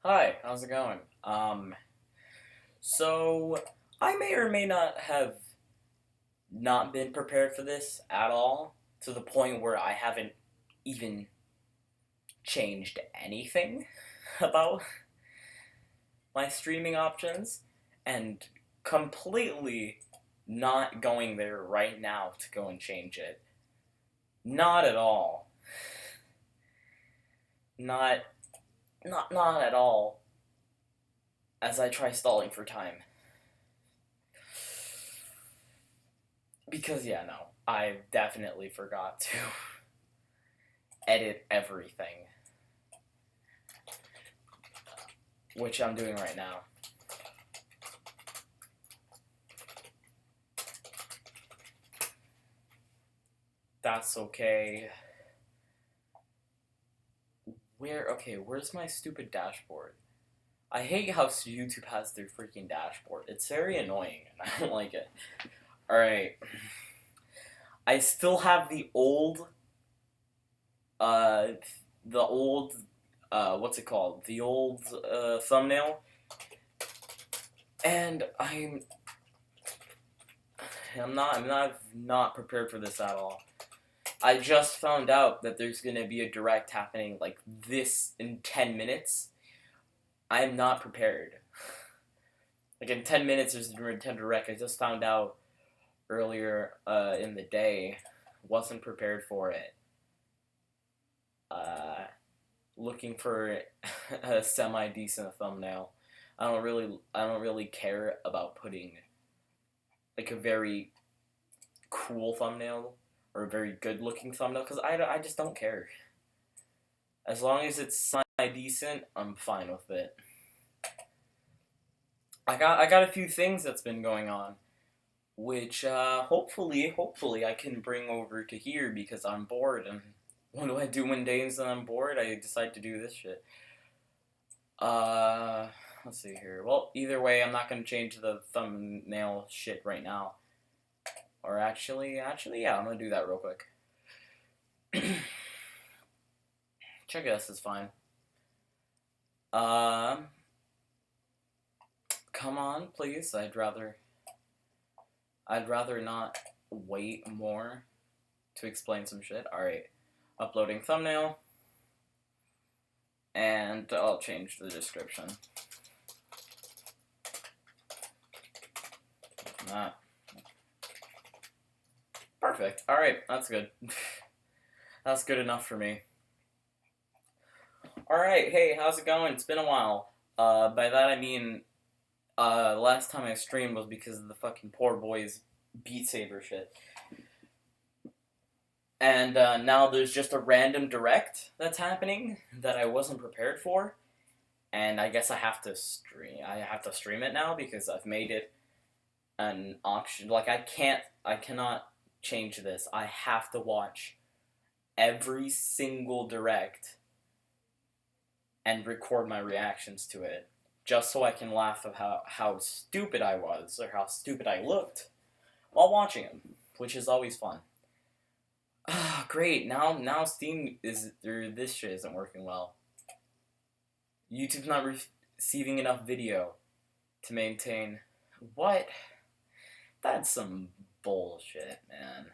Hi, how's it going? So I may or may not have not been prepared for this at all, to the point where I haven't even changed anything about my streaming options, and completely not going there right now to go and change it. Not at all. Not not at all, as I try stalling for time. Because yeah, no. I definitely forgot to edit everything, which I'm doing right now. That's okay. Where's my stupid dashboard? I hate how YouTube has their freaking dashboard. It's very annoying, and I don't like it. Alright. I still have uh, the old, what's it called? The old, thumbnail. And I'm not prepared for this at all. I just found out that there's gonna be a direct happening like this in 10 minutes. I am not prepared. Like in 10 minutes, there's a Nintendo Direct. I just found out earlier in the day. Wasn't prepared for it. Uh, Looking for a semi decent thumbnail. I don't really care about putting like a very cool thumbnail or a very good looking thumbnail because I just don't care. As long as it's semi decent, I'm fine with it. I got a few things that's been going on, which hopefully I can bring over to here because I'm bored. And what do I do when days that I'm bored? I decide to do this shit. Uh, let's see here. Well, either way, I'm not gonna change the thumbnail shit right now. Or actually, yeah, I'm gonna do that real quick. Check this is fine. Um, Come on, please. I'd rather not wait more to explain some shit. All right, uploading thumbnail, and I'll change the description. That perfect. All right, that's good. That's good enough for me. All right, hey, how's it going? It's been a while. By that I mean, last time I streamed was because of the fucking poor boys Beat Saber shit. And now there's just a random direct that's happening that I wasn't prepared for, and I guess I have to stream. I have to stream it now because I've made it an option. Like I cannot change this. I have to watch every single direct and record my reactions to it, just so I can laugh at how stupid I was or how stupid I looked while watching them, which is always fun. Ah, great. Now Steam is or this shit isn't working well. YouTube's not receiving enough video to maintain. What? That's some bullshit, man.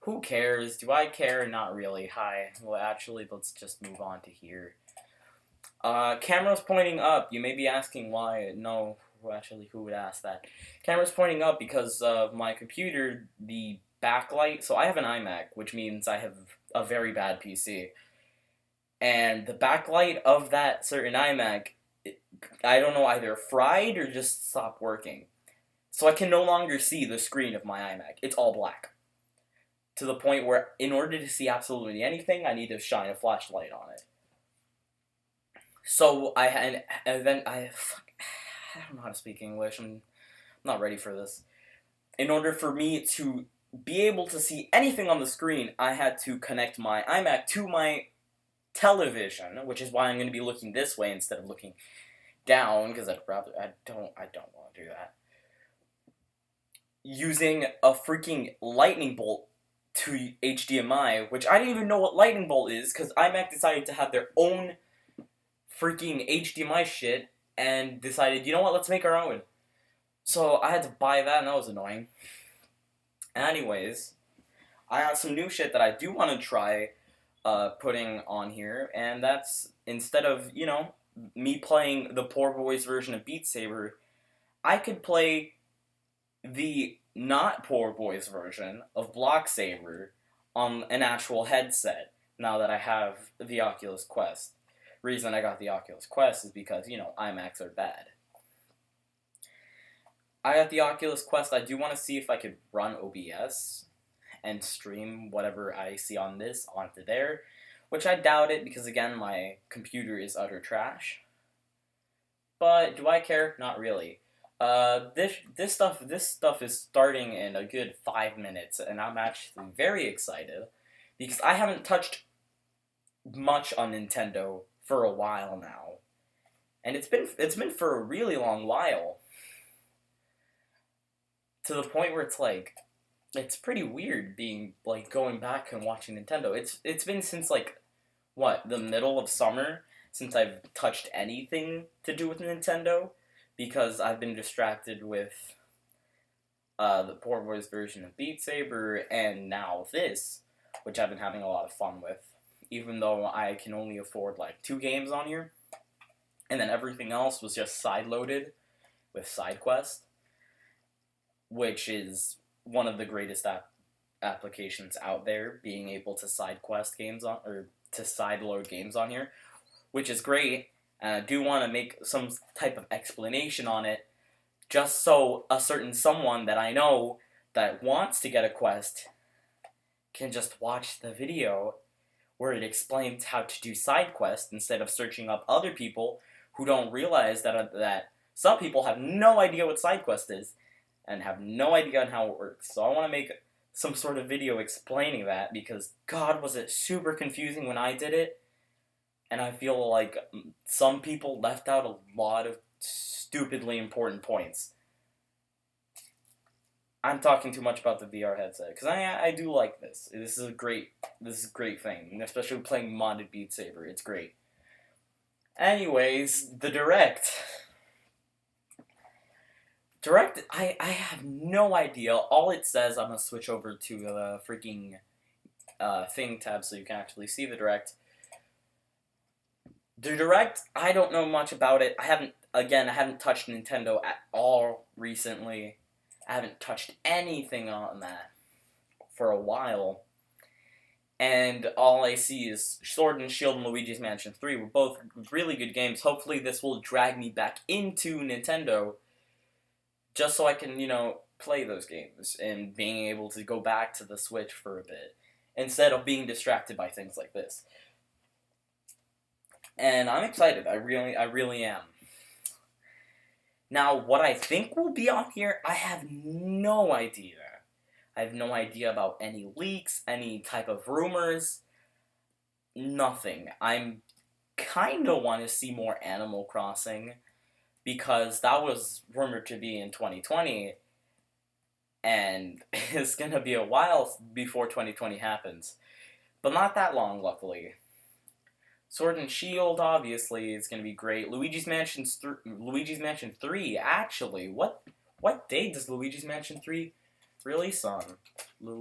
Who cares? Do I care? Not really. Hi. Well, actually, let's just move on to here. Camera's pointing up. You may be asking why. No, well, actually, who would ask that? Camera's pointing up because of my computer, the backlight. So I have an iMac, which means I have a very bad PC. And the backlight of that certain iMac, I don't know, either fried or just stopped working. So I can no longer see the screen of my iMac. It's all black. To the point where, in order to see absolutely anything, I need to shine a flashlight on it. So and then I don't know how to speak English. I'm not ready for this. In order for me to be able to see anything on the screen, I had to connect my iMac to my television, which is why I'm going to be looking this way instead of looking down because I don't want to do that. Using a freaking lightning bolt to HDMI, which I didn't even know what lightning bolt is because iMac decided to have their own freaking HDMI shit and decided, you know what, let's make our own. So I had to buy that, and that was annoying. Anyways, I got some new shit that I do want to try putting on here, and that's instead of, me playing the poor boys version of Beat Saber, I could play the not poor boys version of Block Saber on an actual headset now that I have the Oculus Quest. Reason I got the Oculus Quest is because, IMAX are bad. I got the Oculus Quest. I do want to see if I could run OBS and stream whatever I see on this onto there, which I doubt it because, again, my computer is utter trash. But do I care? Not really. This stuff is starting in a good 5 minutes, and I'm actually very excited because I haven't touched much on Nintendo for a while now, and it's been for a really long while, to the point where it's pretty weird being going back and watching Nintendo. It's been since the middle of summer since I've touched anything to do with Nintendo, because I've been distracted with the poor boys version of Beat Saber, and now this, which I've been having a lot of fun with, even though I can only afford 2 games on here, and then everything else was just side-loaded with SideQuest, which is one of the greatest applications out there, being able to SideQuest games on, or to side-load games on here, which is great. And I do want to make some type of explanation on it, just so a certain someone that I know that wants to get a Quest can just watch the video where it explains how to do side quests instead of searching up other people who don't realize that some people have no idea what side quest is and have no idea on how it works. So I want to make some sort of video explaining that, because God, was it super confusing when I did it. And I feel like some people left out a lot of stupidly important points. I'm talking too much about the VR headset, because I do like this. This is a great thing, especially playing modded Beat Saber. It's great. Anyways, the Direct. I have no idea. All it says, I'm going to switch over to the freaking thing tab so you can actually see the Direct. The Direct, I don't know much about it. I haven't touched Nintendo at all recently. I haven't touched anything on that for a while. And all I see is Sword and Shield and Luigi's Mansion 3 were both really good games. Hopefully this will drag me back into Nintendo, just so I can, play those games and being able to go back to the Switch for a bit, instead of being distracted by things like this. And I'm excited. I really am. Now, what I think will be on here, I have no idea. I have no idea about any leaks, any type of rumors, nothing. I'm kinda want to see more Animal Crossing, because that was rumored to be in 2020, and it's gonna be a while before 2020 happens. But not that long, luckily. Sword and Shield, obviously, is going to be great. Luigi's Mansion 3, actually. What date does Luigi's Mansion 3 release on? Let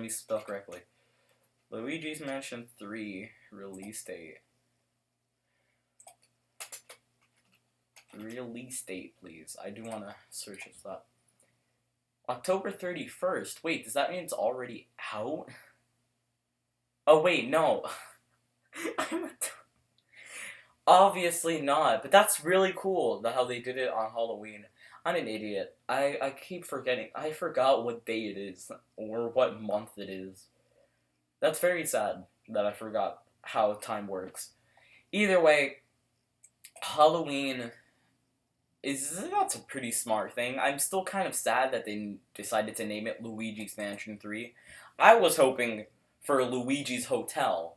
me spell correctly. Luigi's Mansion 3 release date. Release date, please. I do want to search this up. October 31st. Wait, does that mean it's already out? Oh, wait, no. Obviously not, but that's really cool, how they did it on Halloween. I'm an idiot. I keep forgetting. I forgot what day it is, or what month it is. That's very sad that I forgot how time works. Either way, Halloween that's a pretty smart thing. I'm still kind of sad that they decided to name it Luigi's Mansion 3. I was hoping for Luigi's Hotel,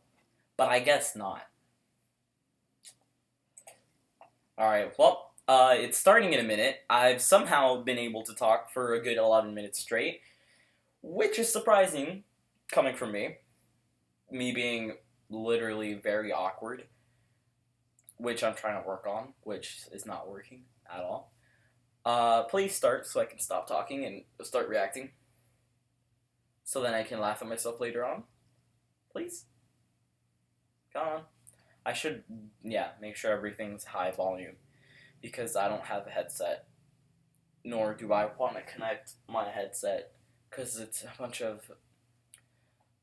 but I guess not. Alright, well, it's starting in a minute. I've somehow been able to talk for a good 11 minutes straight, which is surprising, coming from me. Me being literally very awkward. which I'm trying to work on, which is not working at all. Please start so I can stop talking and start reacting. So then I can laugh at myself later on. Please? Come on. I should, make sure everything's high volume. Because I don't have a headset. Nor do I want to connect my headset. Because it's a bunch of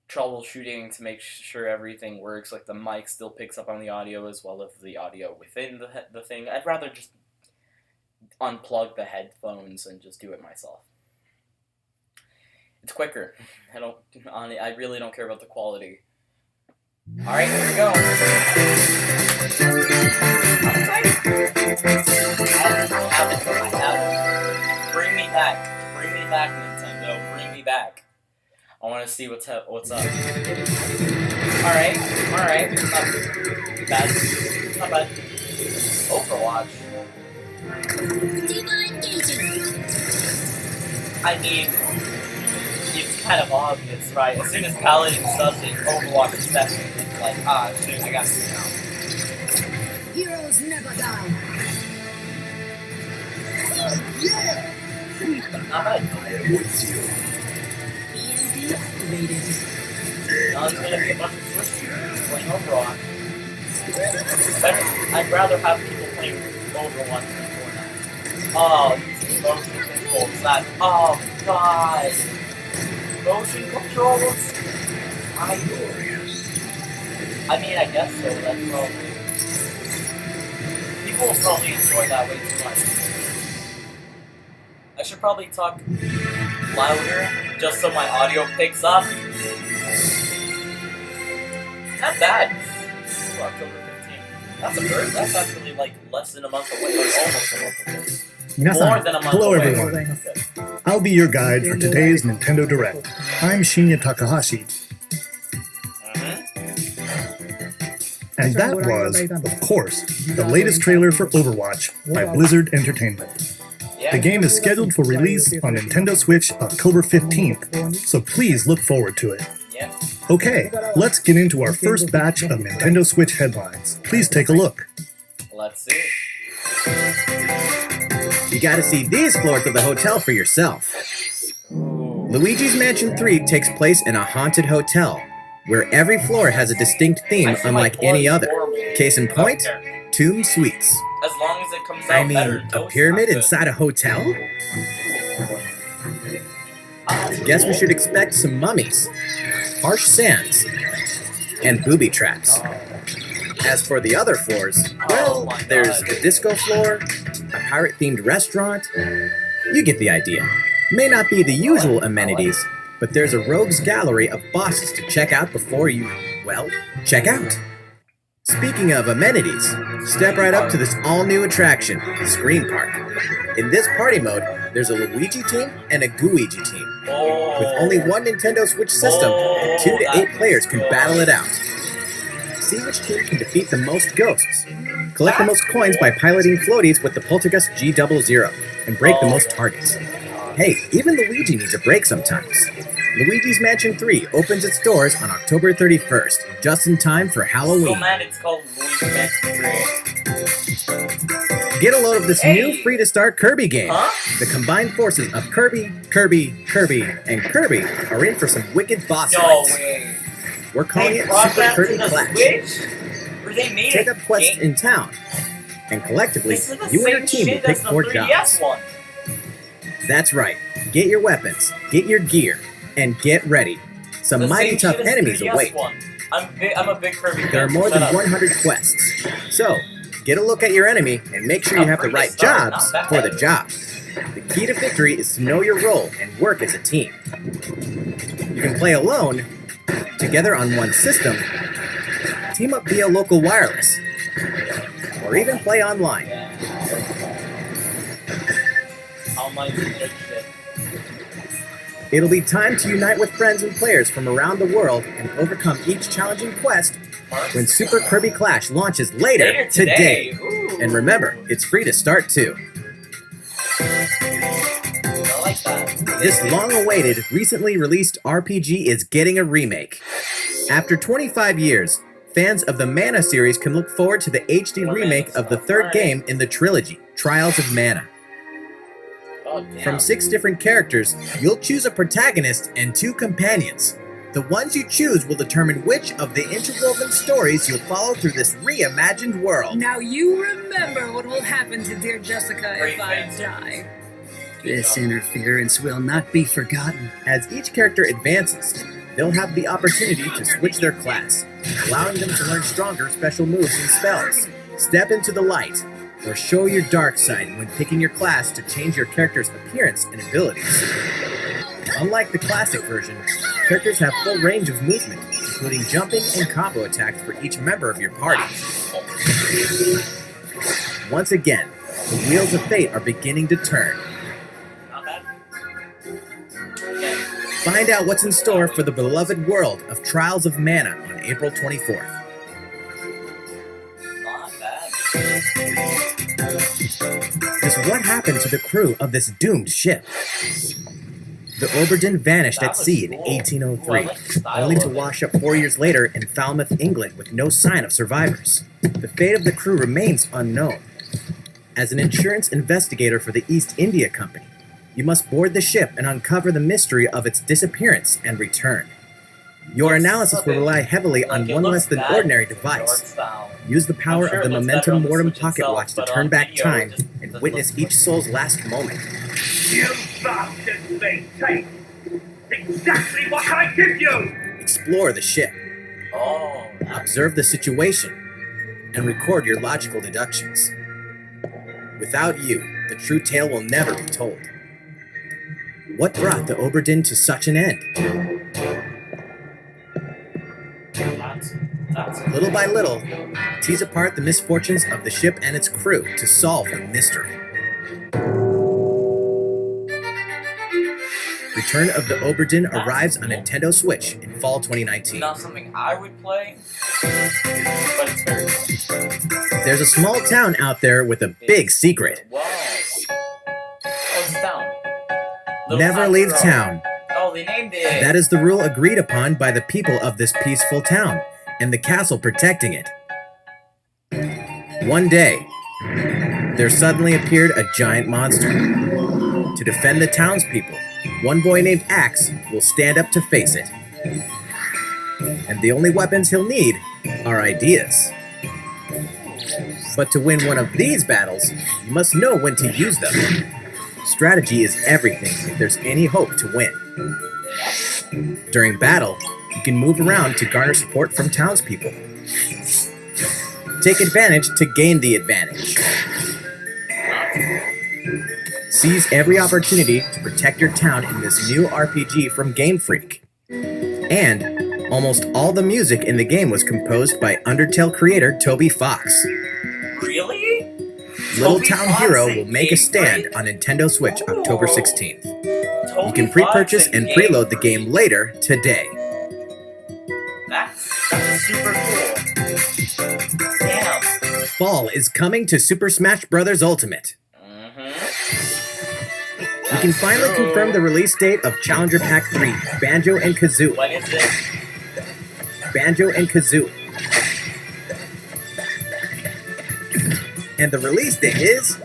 troubleshooting to make sure everything works. Like the mic still picks up on the audio as well as the audio within the thing. I'd rather just unplug the headphones and just do it myself. It's quicker. I really don't care about the quality. Alright, here we go. I have it. Bring me back. Bring me back, Nintendo. Bring me back. I want to see what's up. Alright. Not bad. Overwatch. I mean, it's kind of obvious, right? As soon as Paladins does it, Overwatch especially, it's like, shit, I got to now. Heroes never die. Yeah! With you. EMP activated. Now there's gonna be a bunch of Switch users playing Overwatch. I'd rather have people playing Overwatch than Fortnite. Oh, these motion controls. Oh, God. Motion controls? I mean, I guess so. That's probably... People will probably enjoy that way too much. I should probably talk louder, just so my audio picks up. Not bad. Ooh, October 15th. That's a bird. That's actually like less than a month away, or almost a month away. More than a month Hello away. everyone. I'll be your guide for today's Nintendo Direct. I'm Shinya Takahashi. And that was, of course, the latest trailer for Overwatch by Blizzard Entertainment. The game is scheduled for release on Nintendo Switch October 15th, so please look forward to it. Yeah. Okay, let's get into our first batch of Nintendo Switch headlines. Please take a look. Let's see. You gotta see these floors of the hotel for yourself. Luigi's Mansion 3 takes place in a haunted hotel, where every floor has a distinct theme unlike any other. Case in point, Tomb Suites. As long as it comes out better. A pyramid inside a hotel? Guess we should expect some mummies, harsh sands, and booby traps. As for the other floors, well, there's the disco floor, a pirate-themed restaurant. You get the idea. May not be the usual amenities, but there's a rogues gallery of bosses to check out before you, well, check out. Speaking of amenities, step right up to this all-new attraction, Scream Park. In this party mode, there's a Luigi team and a Gooigi team. With only one Nintendo Switch system, 2 to 8 players can battle it out. See which team can defeat the most ghosts. Collect the most coins by piloting floaties with the Poltergust G00 and break the most targets. Hey, even Luigi needs a break sometimes. Luigi's Mansion 3 opens its doors on October 31st, just in time for Halloween. So mad it's called Luigi's Mansion 3. Get a load of this new free-to-start Kirby game. Huh? The combined forces of Kirby, and Kirby are in for some wicked boss No fights. way. We're calling They it brought Super that Kirby to the Clash. Switch? Or they made Take a up quests game? in town, and collectively, This is the you and your same team will shit pick as the 4 3DS jobs. one. That's right. Get your weapons, get your gear, and get ready. Some The mighty same tough shit as enemies 3DS await. one. I'm a big Kirby fan. There are more Shut than up. 100 quests. So, get a look at your enemy and make sure you have the free to right start, jobs not for bad. the job. The key to victory is to know your role and work as a team. You can play alone, together on one system, team up via local wireless, or even play online. Online is good shit. It'll be time to unite with friends and players from around the world and overcome each challenging quest when Super Kirby Clash launches later today. Ooh. And remember, it's free to start too. I like that. This long-awaited, recently released RPG is getting a remake. After 25 years, Fans of the Mana series can look forward to the HD remake of the third game in the trilogy, Trials of Mana. Oh, damn. From 6 different characters, you'll choose a protagonist and 2 companions. The ones you choose will determine which of the interwoven stories you'll follow through this reimagined world. Now you remember what will happen to dear Jessica Great if I face. die. This interference will not be forgotten. As each character advances, they'll have the opportunity to switch their class, allowing them to learn stronger special moves and spells, step into the light, or show your dark side when picking your class to change your character's appearance and abilities. Unlike the classic version, characters have full range of movement, including jumping and combo attacks for each member of your party. Once again, the wheels of fate are beginning to turn. Not bad. Find out what's in store for the beloved world of Trials of Mana on April 24th. Not bad. Just what happened to the crew of this doomed ship? The Oberdin vanished That at was sea in cool. 1803, Ooh, I like the style only to of it. wash up 4 years later in Falmouth, England, with no sign of survivors. The fate of the crew remains unknown. As an insurance investigator for the East India Company, you must board the ship and uncover the mystery of its disappearance and return. Your Looks analysis will something rely heavily on like it one looks less than bad ordinary in device. art style. Use the power sure of the it looks better Momentum on the Mortem Switch pocket itself, watch to but turn on back video, time it just and doesn't witness look each soul's last moment. You bastards may take exactly what I give you! Explore the ship, Oh, observe the situation, and record your logical deductions. Without you, the true tale will never be told. What brought the Oberdin to such an end? that's Little by little, tease apart the misfortunes of the ship and its crew to solve the mystery. Return of the Oberdin arrives on Nintendo Switch in fall 2019. not something I would play, but it's very cool. There's a small town out there with a big secret. Wow. Oh, it's town. Little Never Town leave Hero. town. Oh, they named it. That is the rule agreed upon by the people of this peaceful town, and the castle protecting it. One day, there suddenly appeared a giant monster. To defend the townspeople, one boy named Axe will stand up to face it. And the only weapons he'll need are ideas. But to win one of these battles, you must know when to use them. Strategy is everything if there's any hope to win. During battle, you can move around to garner support from townspeople. Take advantage to gain the advantage. Seize every opportunity to protect your town in this new RPG from Game Freak. And almost all the music in the game was composed by Undertale creator Toby Fox. Really? Little Toby Town Fox Hero in will make a Game stand Freak? on Nintendo Switch October 16th. Toby You can pre-purchase Fox and Game preload the Freak. game later today. That's super cool. Damn. Fall is coming to Super Smash Bros. Ultimate. We can finally confirm the release date of Challenger Pack 3, Banjo and Kazooie. When is it? Banjo and Kazooie. And the release date is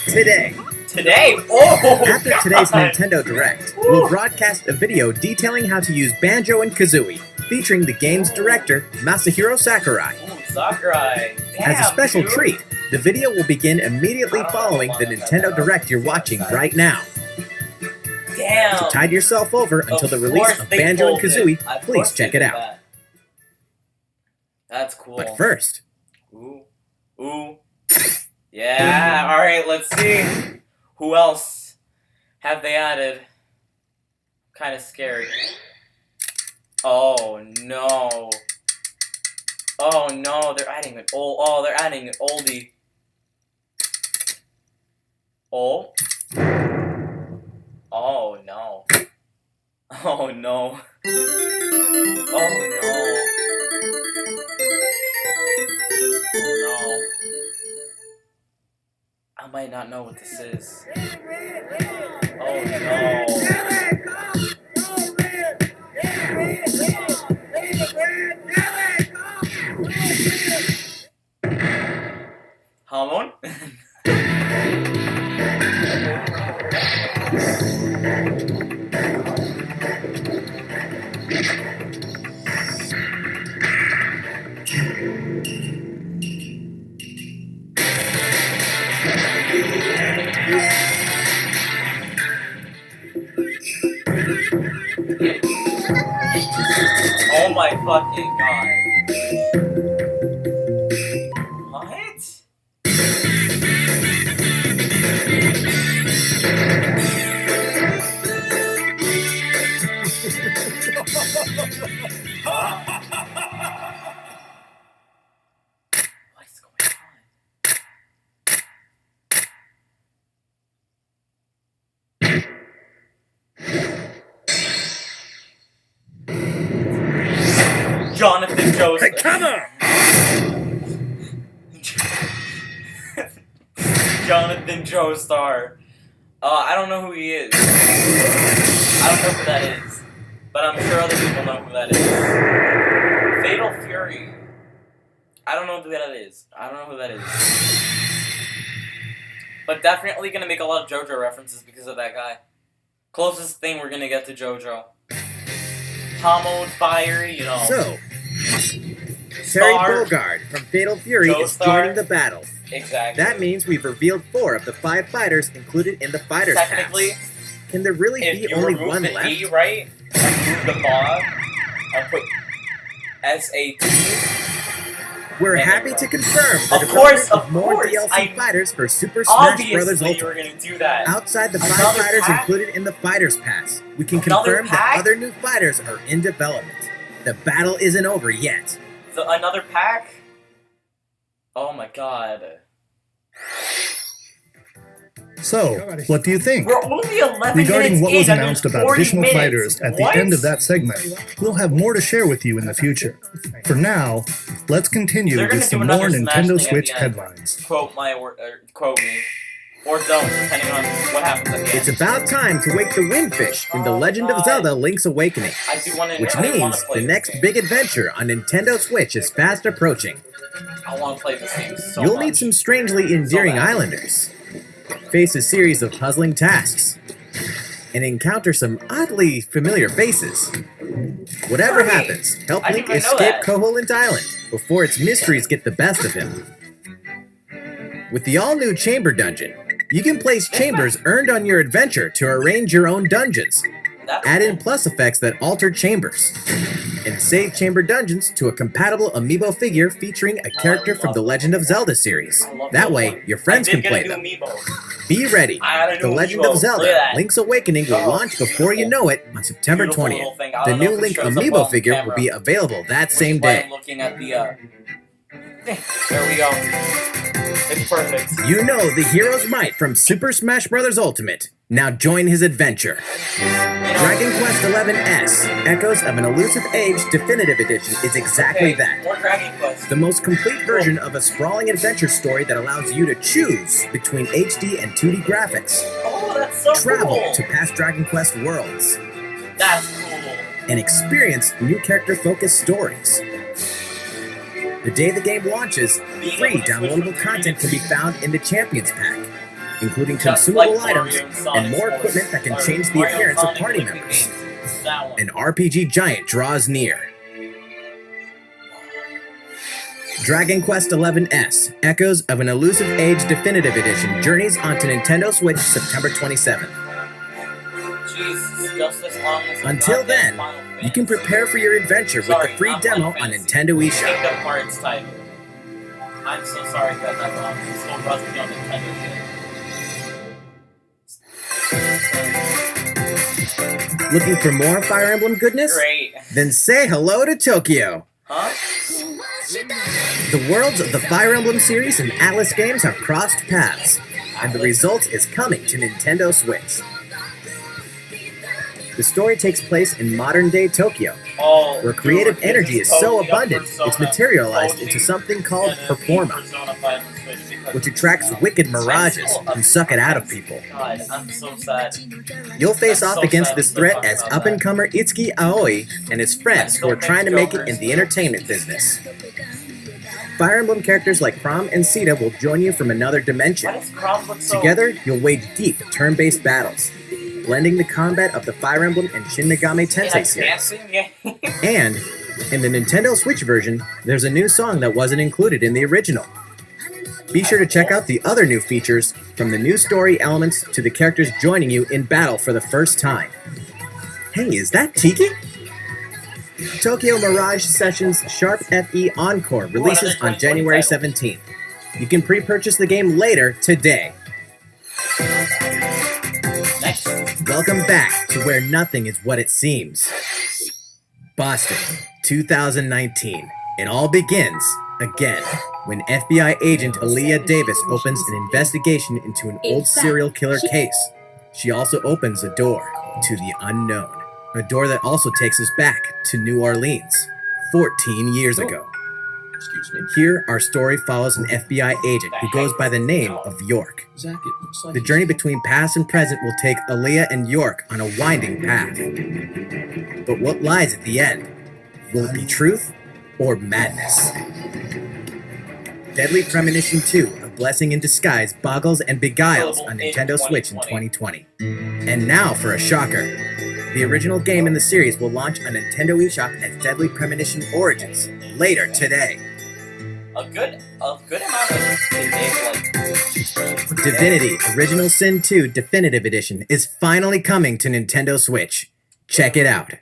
today. Today? Oh! After today's God. Nintendo Direct, we'll broadcast a video detailing how to use Banjo and Kazooie, featuring the game's director, Masahiro Sakurai. Ooh, Sakurai. Damn, As a special dude. treat, the video will begin immediately following the Nintendo Direct you're watching right now. Damn. To tide yourself over until Of the release course of they Banjo and pulled it. Kazooie, Of please course check they it did out. that. That's cool. But first, Ooh. Ooh. Yeah, alright, let's see. Who else have they added? Kind of scared. Oh no. Oh no, they're adding an old. Oh, they're adding an oldie. Oh. Oh no. Oh no. Oh no. Oh no. I might not know what this is. Oh no. Hormone? Oh my fucking god. What? What's going on? Jonathan Joseph. Hey, come on! Jonathan Joestar. I don't know who he is. I don't know who that is. But I'm sure other people know who that is. Fatal Fury. I don't know who that is. I don't know who that is. But definitely gonna make a lot of JoJo references because of that guy. Closest thing we're gonna get to JoJo. Hamon Fire, you know. So, Terry Star. Bogard from Fatal Fury is Joestar. joining the battle. Exactly. That means we've revealed 4 of the 5 fighters included in the Fighters Technically, Pass. Can there really if be you only remove one the left? E, right, and move the bar, and put SAT. We're There happy you to go. confirm the Of development course, of of more course. DLC fighters for Super Smash Bros. Obviously, you were Ultimate. gonna do that. Outside the 5 Another fighters pack? included in the Fighters Pass, we can Another confirm that pack? other new fighters are in development. The battle isn't over yet. Another pack? Oh my god. So, what do you think? We're only 11 Regarding minutes what was in, and announced there's about 40 additional minutes. fighters at the What? end of that segment, we'll have more to share with you in the future. For now, let's continue They're gonna with do some more another Smash Nintendo thing at Switch the end. headlines. Quote my word, quote me. Or don't, depending on what happens at the It's end. about time to wake the Windfish in The Legend of God. Zelda Link's Awakening, I do want to which means the next big adventure on Nintendo Switch is fast approaching. I want to play this game so You'll much. meet some strangely endearing bad. islanders, face a series of puzzling tasks, and encounter some oddly familiar faces. Whatever Kirby! happens, help I Link didn't even know escape that. Koholint Island before its mysteries get the best of him. With the all-new Chamber Dungeon, you can place chambers earned on your adventure to arrange your own dungeons, That's add in cool. plus effects that alter chambers, and save chamber dungeons to a compatible amiibo figure featuring a character from the Legend of Zelda series. I love That this way, one. your friends I can did play get a them. new amiibo. Be ready. I had a The new Legend amiibo. of Zelda Look at that. Link's Awakening will Oh, launch before you know it on September Beautiful 20th. little thing. I The don't know new if it Link shows up amiibo on figure will camera, be available that which same is why day. I'm looking at the, there we go. It's perfect. You know the hero's might from Super Smash Bros. Ultimate. Now join his adventure. Dragon Quest XI S, Echoes of an Elusive Age Definitive Edition is exactly that. More Dragon Quest. The most complete version of a sprawling adventure story that allows you to choose between HD and 2D graphics, Oh, that's so travel cool. to past Dragon Quest worlds, That's cool. and experience new character-focused stories. The day the game launches, free downloadable content can be found in the Champions Pack, including Just consumable like items Mario Sonic and more Sports, equipment that can or change the Mario appearance of Sonic party Olympic members. Games. That one. An RPG giant draws near. Dragon Quest XI S, Echoes of an Elusive Age Definitive Edition journeys onto Nintendo Switch September 27th. Jesus, just as long as it's Until not then, Final you can Fantasy. prepare for your adventure with Sorry, the free not demo Final on Fantasy. Nintendo eShop. Kingdom Hearts title. I'm so sorry that that wrong. I'm still rusty on Nintendo shit. Looking for more Fire Emblem goodness? Great. Then say hello to Tokyo! Huh? The worlds of the Fire Emblem series and Atlas games have crossed paths, and the result is coming to Nintendo Switch. The story takes place in modern-day Tokyo, Oh, where creative dude, energy this is so totally up abundant, Persona, it's materialized totally into something called gonna be Performa, Persona 5 on Switch because- which attracts wicked mirages I'm so and suck it out of people. God, I'm so sad. You'll face I'm off so against sad this to threat talk as about up-and-comer Itsuki Aoi and his friends who are trying to make it in the entertainment business. Fire Emblem characters like Chrom and Sita will join you from another dimension. Why does Chrom look so... Together, you'll wage deep, turn-based battles, blending the combat of the Fire Emblem and Shin Megami Tensei series. Dancing? Yeah. And, in the Nintendo Switch version, there's a new song that wasn't included in the original. Be sure to check out the other new features, from the new story elements to the characters joining you in battle for the first time. Hey, is that Tiki? Tokyo Mirage Sessions Sharp FE Encore releases on January 17th. You can pre-purchase the game later today. Nice. Welcome back to where nothing is what it seems. Boston, 2019. It all begins, again, when FBI agent Aaliyah Davis opens an investigation into an old serial killer case. She also opens a door to the unknown. A door that also takes us back to New Orleans, 14 years ago. Excuse me. Here, our story follows an FBI agent who goes by the name of York. Zach, it looks like The journey between past and present will take Aaliyah and York on a winding path. But what lies at the end? Will it be truth or madness? Deadly Premonition 2, A Blessing in Disguise, boggles and beguiles on Nintendo Switch in 2020. And now for a shocker. The original game in the series will launch on Nintendo eShop as Deadly Premonition Origins later today. A good amount of games Divinity Original Sin 2 Definitive Edition is finally coming to Nintendo Switch. Check it out.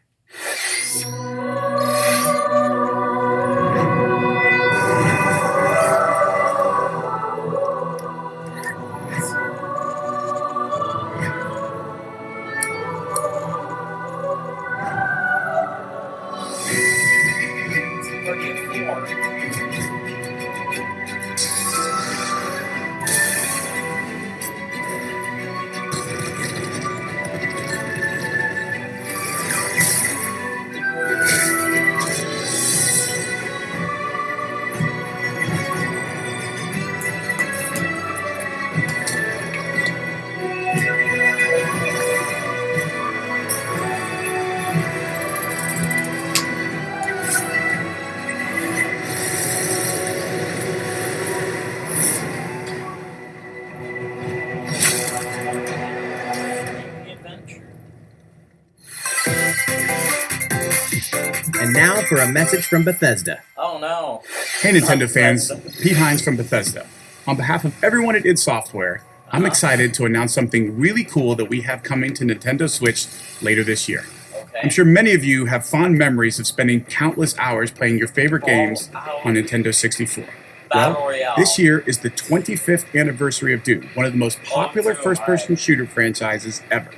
And now for a message from Bethesda. Oh no. Hey Nintendo fans, Pete Hines from Bethesda. On behalf of everyone at id Software, I'm excited to announce something really cool that we have coming to Nintendo Switch later this year. Okay. I'm sure many of you have fond memories of spending countless hours playing your favorite games on Nintendo 64. Battle Well, Royale. this year is the 25th anniversary of Doom, one of the most popular first-person shooter franchises ever.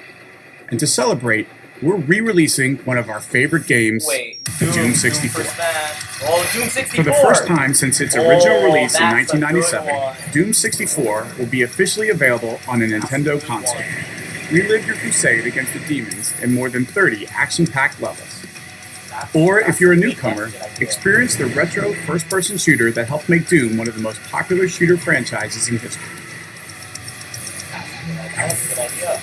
And to celebrate, we're re-releasing one of our favorite games, Doom 64. Oh, Doom 64. For the first time since its original release in that's a good 1997, one. Doom 64 will be officially available on a Nintendo console. Relive your crusade against the demons in more than 30 action-packed levels. Or if you're a newcomer, experience the retro first-person shooter that helped make Doom one of the most popular shooter franchises in history. That's a good idea.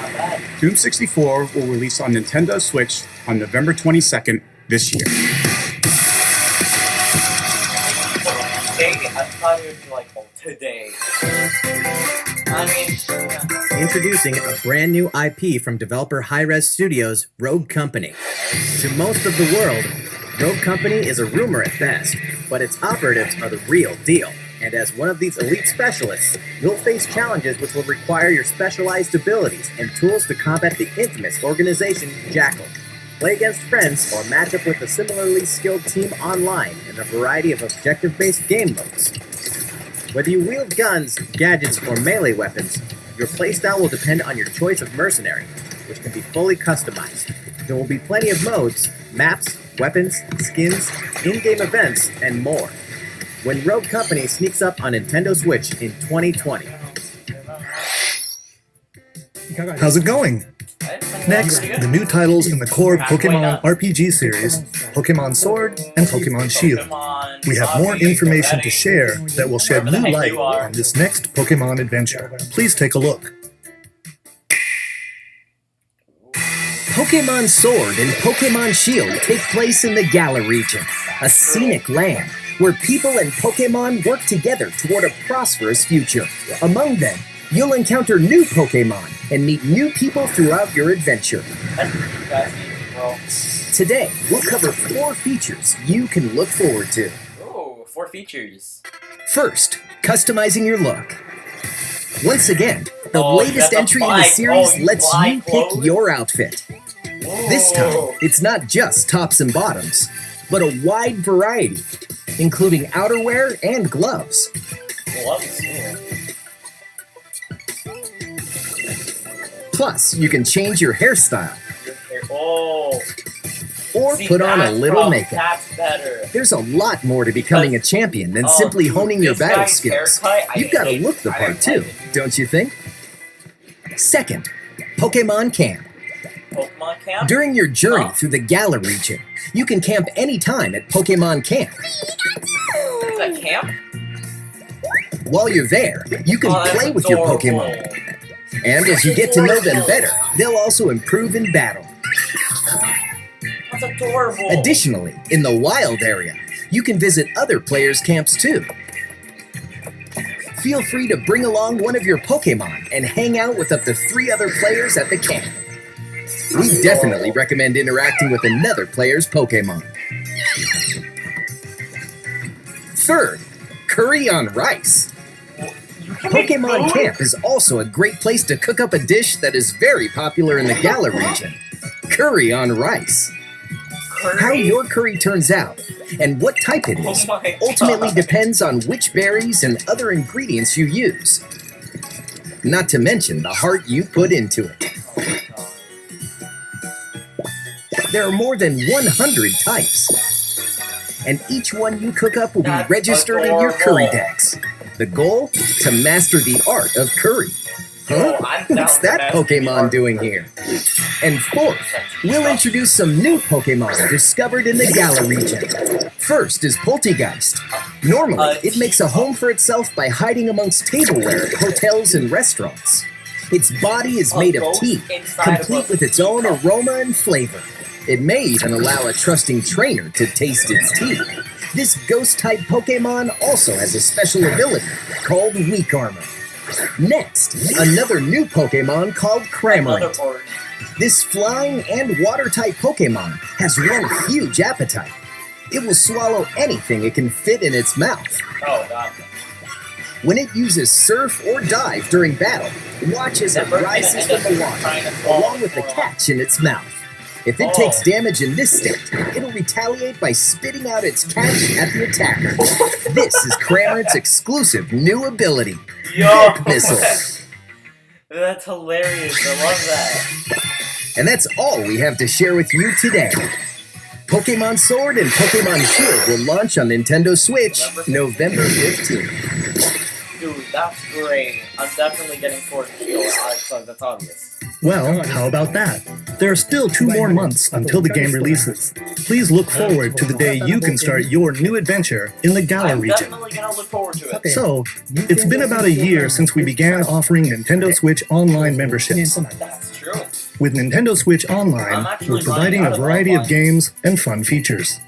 Not bad. Doom 64 will release on Nintendo Switch on November 22nd this year. I thought it would be like, oh, today. I mean, yeah. Introducing a brand new IP from developer Hi-Rez Studios, Rogue Company. To most of the world, Rogue Company is a rumor at best, but its operatives are the real deal. And as one of these elite specialists, you'll face challenges which will require your specialized abilities and tools to combat the infamous organization Jackal. Play against friends or match up with a similarly skilled team online in a variety of objective-based game modes. Whether you wield guns, gadgets, or melee weapons, your playstyle will depend on your choice of mercenary, which can be fully customized. There will be plenty of modes, maps, weapons, skins, in-game events, and more. When Rogue Company sneaks up on Nintendo Switch in 2020. How's it going? Next, the new titles in the core Pokemon RPG series, Pokemon Sword and Pokemon Shield. We have more information to share that will shed new light on this next Pokemon adventure. Please take a look. Pokemon Sword and Pokemon Shield take place in the Galar region, a scenic land where people and Pokemon work together toward a prosperous future. Among them, you'll encounter new Pokemon and meet new people throughout your adventure. That's pretty fascinating, bro. Today, we'll cover 4 features you can look forward to. Oh, 4 features. First, customizing your look. Once again, the Oh, latest you have to entry in the buy- series you lets buy you clothes? pick your outfit. This time, it's not just tops and bottoms, but a wide variety, including outerwear and gloves. Gloves. Yeah. Plus, you can change your hairstyle Oh. or See, put on a that's little rough. makeup. That's better. There's a lot more to becoming a champion than Oh, simply dude, honing your this battle guy's skills. haircut, I You've got to hate look it. the I part don't too, like it. don't you think? Second, Pokemon Camp. Pokemon camp? During your journey Huh? through the Galar region, you can camp anytime at Pokemon Camp. Is that camp? While you're there, you can Oh, that's play with your adorable. Pokemon. And as you get to know them better, they'll also improve in battle. That's adorable. Additionally, in the wild area, you can visit other players' camps too. Feel free to bring along one of your Pokemon and hang out with up to 3 other players at the camp. We definitely recommend interacting with another player's Pokemon. Third, curry on rice. You can make Pokemon food? Camp is also a great place to cook up a dish that is very popular in the Galar region. Curry on rice. Curry? How your curry turns out and what type it is Oh my ultimately God. depends on which berries and other ingredients you use. Not to mention the heart you put into it. Oh my God. There are more than 100 types. And each one you cook up will be That's registered in your curry adorable. decks. The goal? To master the art of curry. Huh? Oh, I'm down What's to that master the Pokemon art of doing curry. here? And fourth, we'll introduce some new Pokemon discovered in the Galar region. First is Poltegeist. Normally, it makes a home for itself by hiding amongst tableware at hotels and restaurants. Its body is made of ghost tea, inside of complete a with its own teacup. aroma and flavor. It may even allow a trusting trainer to taste its tea. This ghost-type Pokemon also has a special ability called Weak Armor. Next, another new Pokemon called Cramorant. Motherboard. This flying and water-type Pokemon has one huge appetite. It will swallow anything it can fit in its mouth. Oh, God. When it uses Surf or Dive during battle, watch as it rises from the water, along with the catch in its mouth. If it takes damage in this state, it'll retaliate by spitting out its catch at the attacker. This is Cramorant's exclusive new ability, Yo! Hip Missile. That's hilarious. I love that. And that's all we have to share with you today. Pokemon Sword and Pokemon Shield will launch on Nintendo Switch November 15th. Dude, that's great. I'm definitely getting Sword and Shield. So that's obvious. Well, how about that? There are still 2 more months until the game releases. Please look forward to the day you can start your new adventure in the Galar I'm region. definitely gonna look forward to it. So, it's been about a year since we began offering Nintendo Switch Online memberships. That's true. With Nintendo Switch Online, we're providing a variety of games and fun features.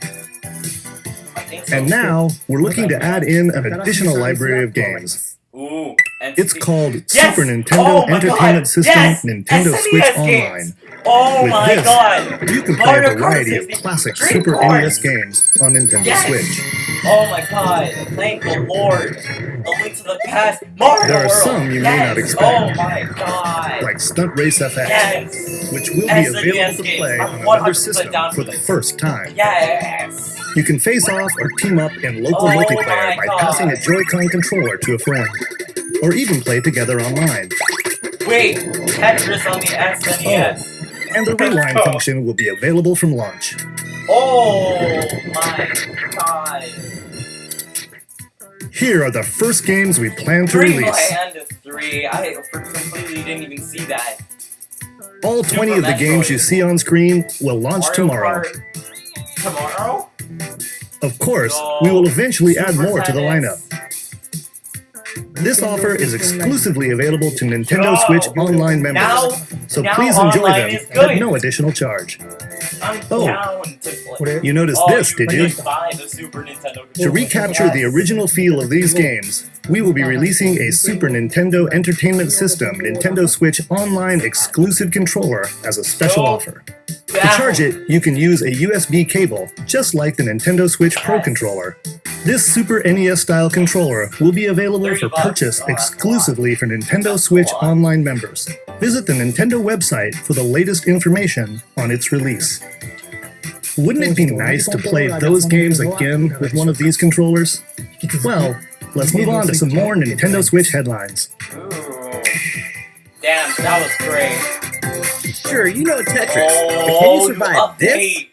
I think so. And now, we're looking to add in an additional library of games. Ooh. And It's called Yes! Super Nintendo Oh my Entertainment God! System Yes! Nintendo SNES Switch games! Online. Oh With my this, God! You can play Mario a Kart variety of 64 classic Dream Super Course! NES games on Nintendo Yes! Switch. Oh my God! Thank the Lord! A Link to the Past, Mario There are World! some you may Yes! not expect. Oh my God! Like Stunt Race FX, Yes! which will be SNES available to games. play I'm on another 100% system down for for the this. first time. Yes! You can face off or team up in local Oh multiplayer my by passing a God. Joy-Con controller to a friend, or even play together online. Wait! Tetris on the SNES! And the rewind function will be available from launch. Oh my God! Here are the first games we plan to release. Dreamland 3. I completely didn't even see that. All 20 of the Super games Metroid. you see on screen will launch Mario tomorrow. Kart. Tomorrow? Of course, No. we will eventually add Super more to the lineup. Tennis. This offer is exclusively available to Nintendo No. Switch Online members, Now, so now please enjoy online them is good. at no additional charge. I'm Oh. down to play. You noticed Oh, this, did you? can buy the Super Nintendo To recapture the original feel of these games, we will be releasing a Super Nintendo Entertainment System Nintendo Switch Online exclusive controller as a special offer. To charge it, you can use a USB cable, just like the Nintendo Switch Pro controller. This Super NES-style controller will be available for purchase exclusively for Nintendo Switch Online members. Visit the Nintendo website for the latest information on its release. Wouldn't it be nice to play those games again with one of these controllers? Well, let's move on to some more Nintendo Switch headlines. Ooh. Damn, that was great. Sure, you know Tetris, but can you survive this? update.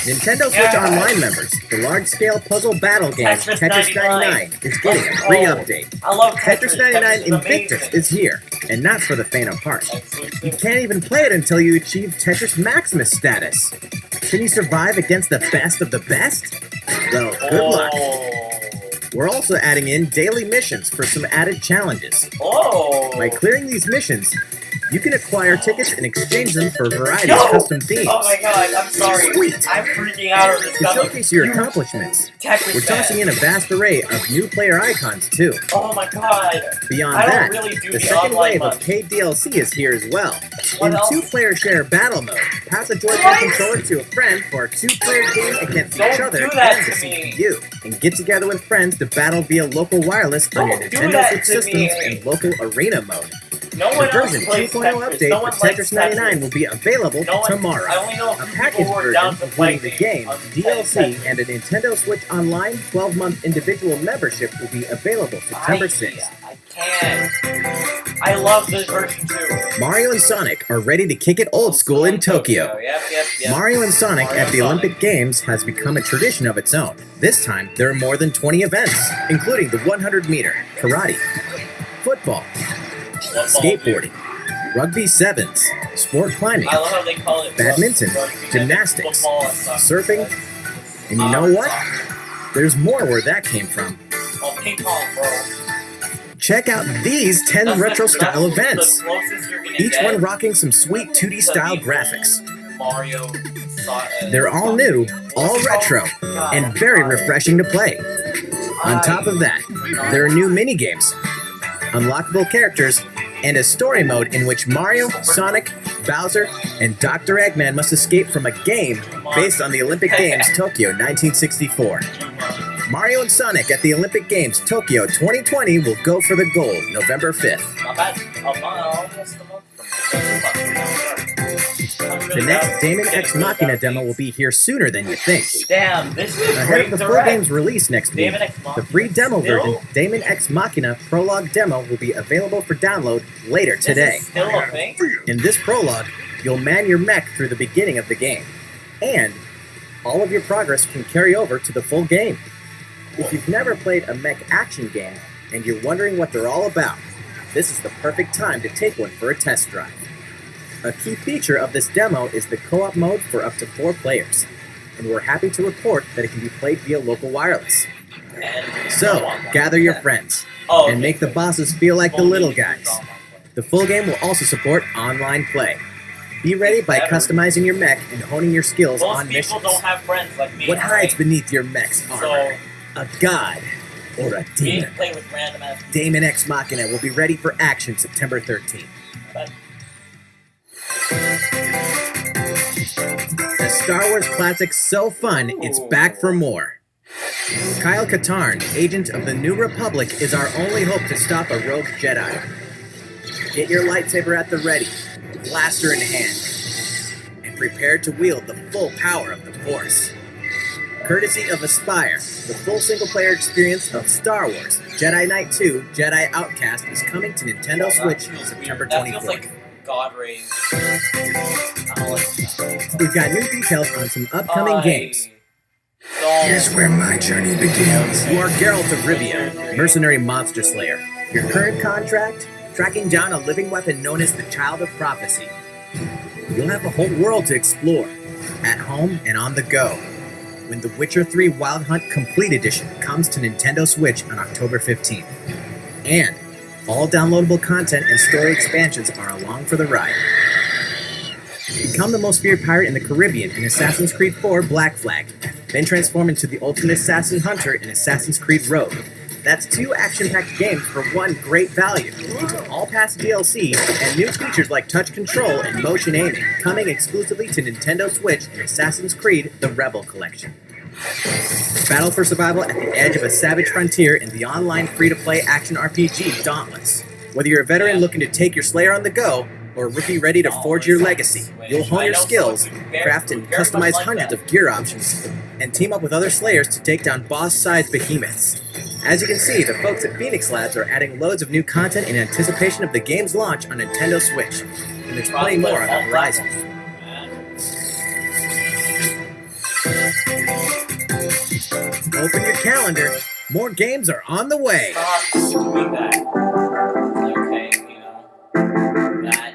Nintendo Switch Yeah. Online members, the large-scale puzzle battle game Tetris Tetris 99 is getting a free update. I love Tetris. Tetris 99 Tetris is Invictus amazing. is here, and not for the faint of heart. You Exclusive. can't even play it until you achieve Tetris Maximus status. Can you survive against the best of the best? Well, good luck. We're also adding in daily missions for some added challenges. Oh. By clearing these missions, you can acquire tickets and exchange them for a variety of custom themes. Oh my god, I'm sorry. Sweet. I'm freaking out over this To stuff. showcase your accomplishments, Tetris we're tossing in a vast array of new player icons too. Oh my god. Beyond I don't that, really do the the second online wave mode. of paid DLC is here as well. What In else? two-player share battle mode, pass a Joy-Con What? controller to a friend for a two-player game against Don't each other do that and the to me. CPU, and get together with friends to battle via local wireless on your Don't do Nintendo that Switch to systems me. and local arena mode. No The one else version plays 2.0 Tetris. update No for one Tetris likes 99 Tetris. will be available No one, tomorrow. I only know A people package who are version, down to play including the game, on DLC, Tetris. and a Nintendo Switch Online 12-month individual membership will be available September 6th. I can't. I love this version too. Mario and Sonic are ready to kick it old school in Tokyo. Yep. Mario and Sonic Mario at the and Olympic Sonic. Games has become a tradition of its own. This time, there are more than 20 events, including the 100-meter, karate, football, skateboarding, rugby sevens, sport climbing, I love how they call it badminton, rugby, gymnastics, football, and soccer. surfing, and you know what? There's more where that came from. Oh, ping pong, bro. Check out these 10 That's retro-style the events, closest you're gonna each get one rocking some sweet 2D-style to the graphics. Mario. They're all new, all retro, and very refreshing to play. On top of that, there are new mini-games, unlockable characters, and a story mode in which Mario, Sonic, Bowser, and Dr. Eggman must escape from a game based on the Olympic Games Tokyo 1964. Mario and Sonic at the Olympic Games Tokyo 2020 will go for the gold November 5th. Not bad. Almost a month from The next Damon X Machina demo will be here sooner than you think. Damn, this is Ahead great of the full direct. game's release next week, Damon X Machina. the free demo Still? version, Damon X Machina Prologue Demo, will be available for download later This today. is still a thing? In this prologue, you'll man your mech through the beginning of the game, and all of your progress can carry over to the full game. If you've never played a mech action game and you're wondering what they're all about, this is the perfect time to take one for a test drive. A key feature of this demo is the co-op mode for up to 4 players, and we're happy to report that it can be played via local wireless. And So, gather your friends, Oh, and make the bosses feel like the little guys. The full game will also support online play. Be ready by customizing your mech and honing your skills Most on people missions. don't have friends like me. What hides right? beneath your mech's So, armor? A god or a you need to demon? play with random ass people. Damon X Machina will be ready for action September 13th. But The Star Wars classic So Fun, it's back for more. Kyle Katarn, agent of the New Republic, is our only hope to stop a rogue Jedi. Get your lightsaber at the ready, blaster in hand, and prepare to wield the full power of the Force. Courtesy of Aspire, the full single-player experience of Star Wars Jedi Knight 2 Jedi Outcast is coming to Nintendo Switch feels September weird. That feels 24th. like God rays. I don't like that. We've got new details on some upcoming games. Don't. where my journey begins. You are Geralt of Rivia, mercenary monster slayer. Your current contract? Tracking down a living weapon known as the Child of Prophecy. You'll have a whole world to explore, at home and on the go, when The Witcher 3 Wild Hunt Complete Edition comes to Nintendo Switch on October 15th. And all downloadable content and story expansions are along for the ride. Become the most feared pirate in the Caribbean in Assassin's Creed 4 Black Flag. Then transform into the ultimate assassin hunter in Assassin's Creed Rogue. That's 2 action-packed games for one great value. All past DLC and new features like touch control and motion aiming coming exclusively to Nintendo Switch in Assassin's Creed The Rebel Collection. Battle for survival at the edge of a savage frontier in the online free-to-play action RPG Dauntless. Whether you're a veteran looking to take your Slayer on the go, or a rookie ready to forge your legacy, you'll hone your skills, craft and customize hundreds of gear options, and team up with other Slayers to take down boss-sized behemoths. As you can see, the folks at Phoenix Labs are adding loads of new content in anticipation of the game's launch on Nintendo Switch, and there's plenty more on the horizon. Open your calendar, more games are on the way! Stop doing that. Okay, you know. That.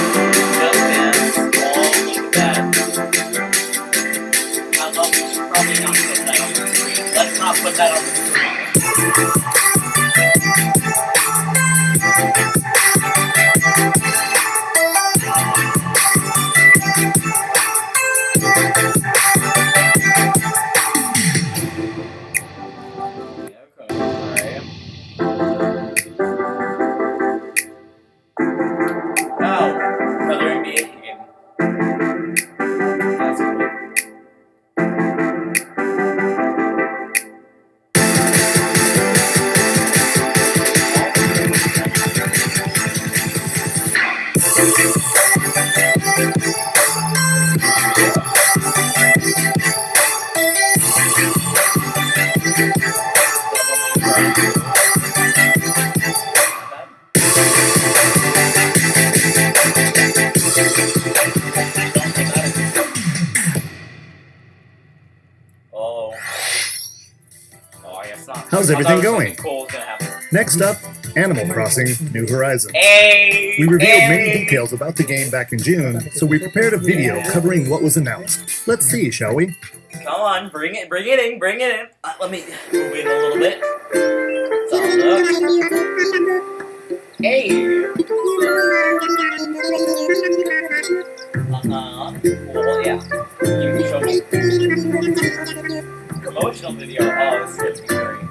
Just this. Oh, look at that. I love you. Should probably not put that on the screen. Let's not put that on the screen. How's everything going? Next up, Animal Crossing New Horizons. We revealed many details about the game back in June, so we prepared a video covering what was announced. Let's see, shall we? Come on, bring it in. Let me move in a little bit. Thumbs up. Hey! Well, yeah. You can show me. Promotional video. Oh, this is going to be great.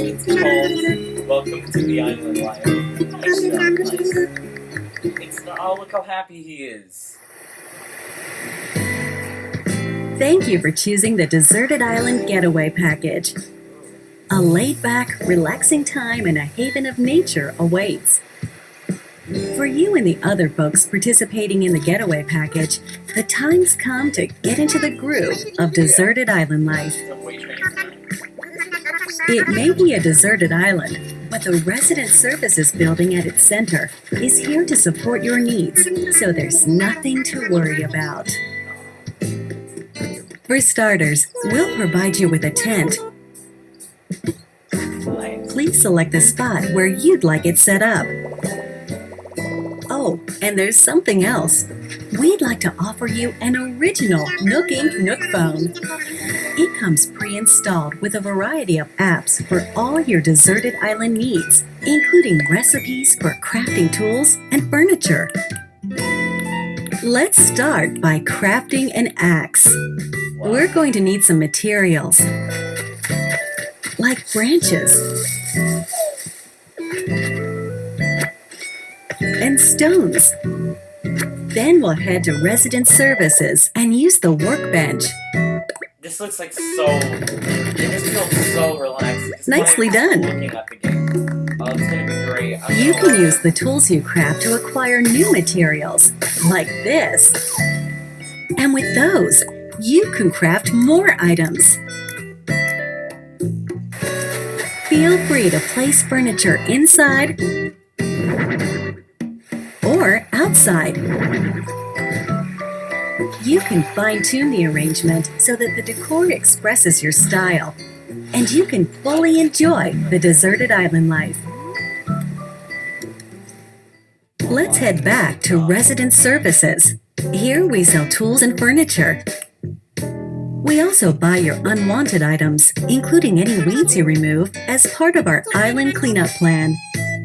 It's called Welcome to the Island Life. It's not, oh, look how happy he is. Thank you for choosing the Deserted Island Getaway Package. A laid-back, relaxing time in a haven of nature awaits. For you and the other folks participating in the Getaway Package, the time's come to get into the groove of Deserted Island life. It may be a deserted island, but the Resident Services building at its center is here to support your needs, so there's nothing to worry about. For starters, we'll provide you with a tent. Please select the spot where you'd like it set up. Oh, and there's something else. We'd like to offer you an original Nook Inc. Nook phone. It comes pre-installed with a variety of apps for all your deserted island needs, including recipes for crafting tools and furniture. Let's start by crafting an axe. We're going to need some materials, like branches and stones. Then we'll head to Resident Services and use the workbench. This looks like it just feels so relaxed. Nicely done. Looking at the game. Oh, it's gonna be great. You can use the tools you craft to acquire new materials, like this. And with those, you can craft more items. Feel free to place furniture inside or outside. You can fine-tune the arrangement so that the decor expresses your style, and you can fully enjoy the deserted island life. Let's head back to Resident Services. Here we sell tools and furniture. We also buy your unwanted items, including any weeds you remove, as part of our island cleanup plan.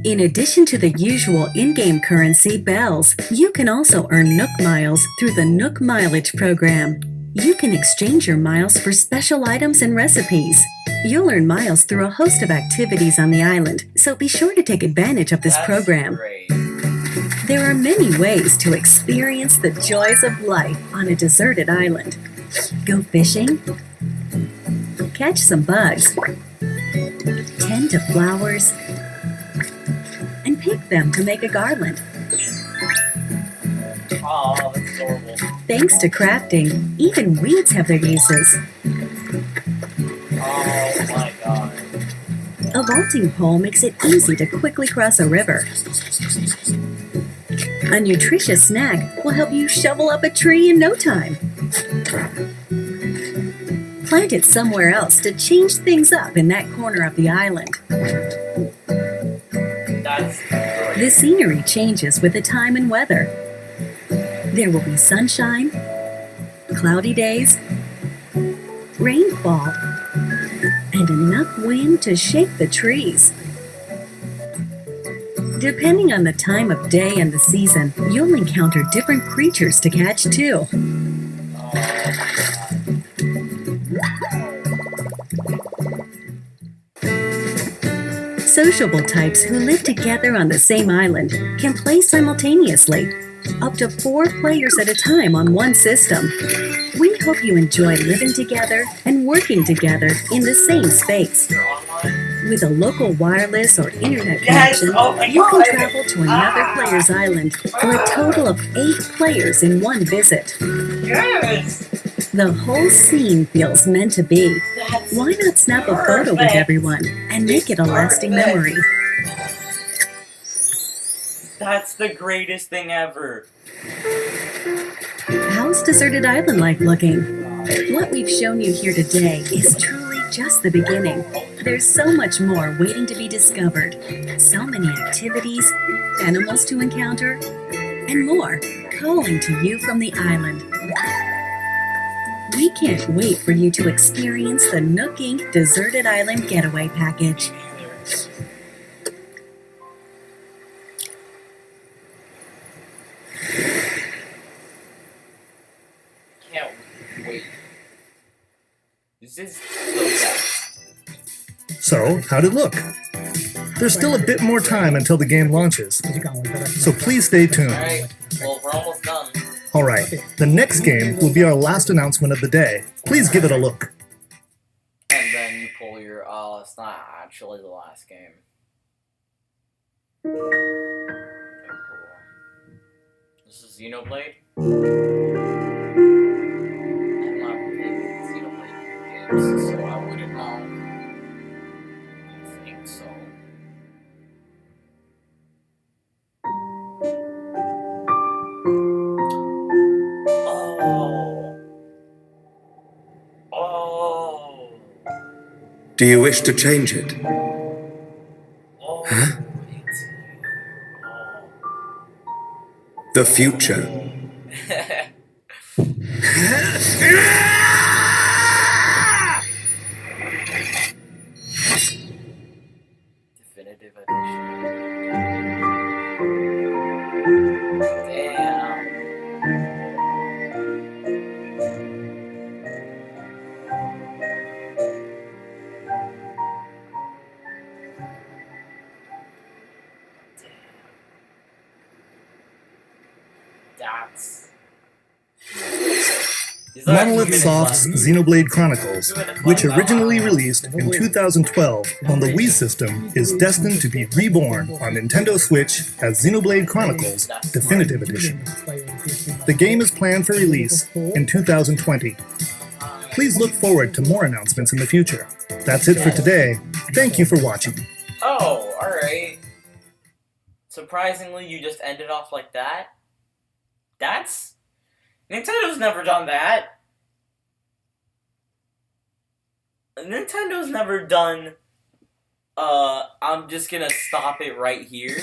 In addition to the usual in-game currency, bells, you can also earn Nook Miles through the Nook Mileage program. You can exchange your miles for special items and recipes. You'll earn miles through a host of activities on the island, so be sure to take advantage of this program. Great. There are many ways to experience the joys of life on a deserted island. Go fishing, catch some bugs, tend to flowers, and pick them to make a garland. Oh, that's adorable. Thanks to crafting, even weeds have their uses. Oh my god. A vaulting pole makes it easy to quickly cross a river. A nutritious snack will help you shovel up a tree in no time. Plant it somewhere else to change things up in that corner of the island. That's great. The scenery changes with the time and weather. There will be sunshine, cloudy days, rainfall, and enough wind to shake the trees. Depending on the time of day and the season, you'll encounter different creatures to catch too. Sociable types who live together on the same island can play simultaneously, up to 4 players at a time on one system. We hope you enjoy living together and working together in the same space. With a local wireless or internet connection, you can travel to another player's island for a total of 8 players in one visit. Yes! The whole scene feels meant to be. Why not snap a photo with everyone and make it a lasting memory? That's the greatest thing ever. How's Deserted Island life looking? What we've shown you here today is truly just the beginning. There's so much more waiting to be discovered. So many activities, animals to encounter, and more calling to you from the island. We can't wait for you to experience the Nook Inc. Deserted Island Getaway Package. Can't wait. This is so fast. So, how'd it look? There's still a bit more time until the game launches, so please stay tuned. Alright, well, we're almost done. Alright, the next game will be our last announcement of the day. Please give it a look. And then you pull your, it's not actually the last game. Okay, cool. This is Xenoblade. I'm not playing Xenoblade games, so I wouldn't know. I think so. Do you wish to change it? Huh? The future. Definitive edition. Damn. That's... Monolith Soft's Xenoblade Chronicles, which originally released in 2012 on the Wii system, is destined to be reborn on Nintendo Switch as Xenoblade Chronicles Definitive Edition. The game is planned for release in 2020. Please look forward to more announcements in the future. That's it for today. Thank you for watching. Oh, alright. Surprisingly, you just ended off like that? That's... Nintendo's never done that. Nintendo's never done, I'm just gonna stop it right here.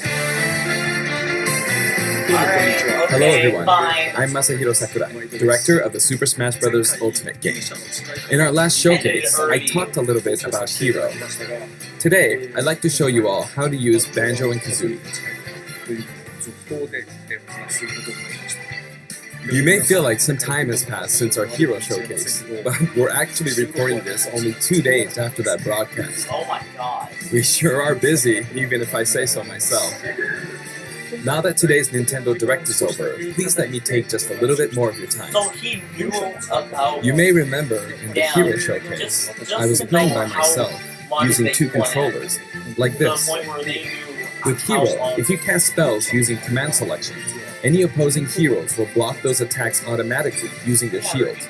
Hello everyone, I'm Masahiro Sakurai, director of the Super Smash Bros. Ultimate game. In our last showcase, I talked a little bit about Hero. Today, I'd like to show you all how to use Banjo and Kazooie. You may feel like some time has passed since our Hero showcase, but we're actually recording this only 2 days after that broadcast. Oh my god. We sure are busy, even if I say so myself. Now that today's Nintendo Direct is over, please let me take just a little bit more of your time. So he knew about... You may remember in the Hero showcase, I was playing by myself, using 2 controllers, like this. With Hero, if you cast spells using command selection, any opposing heroes will block those attacks automatically using their shields.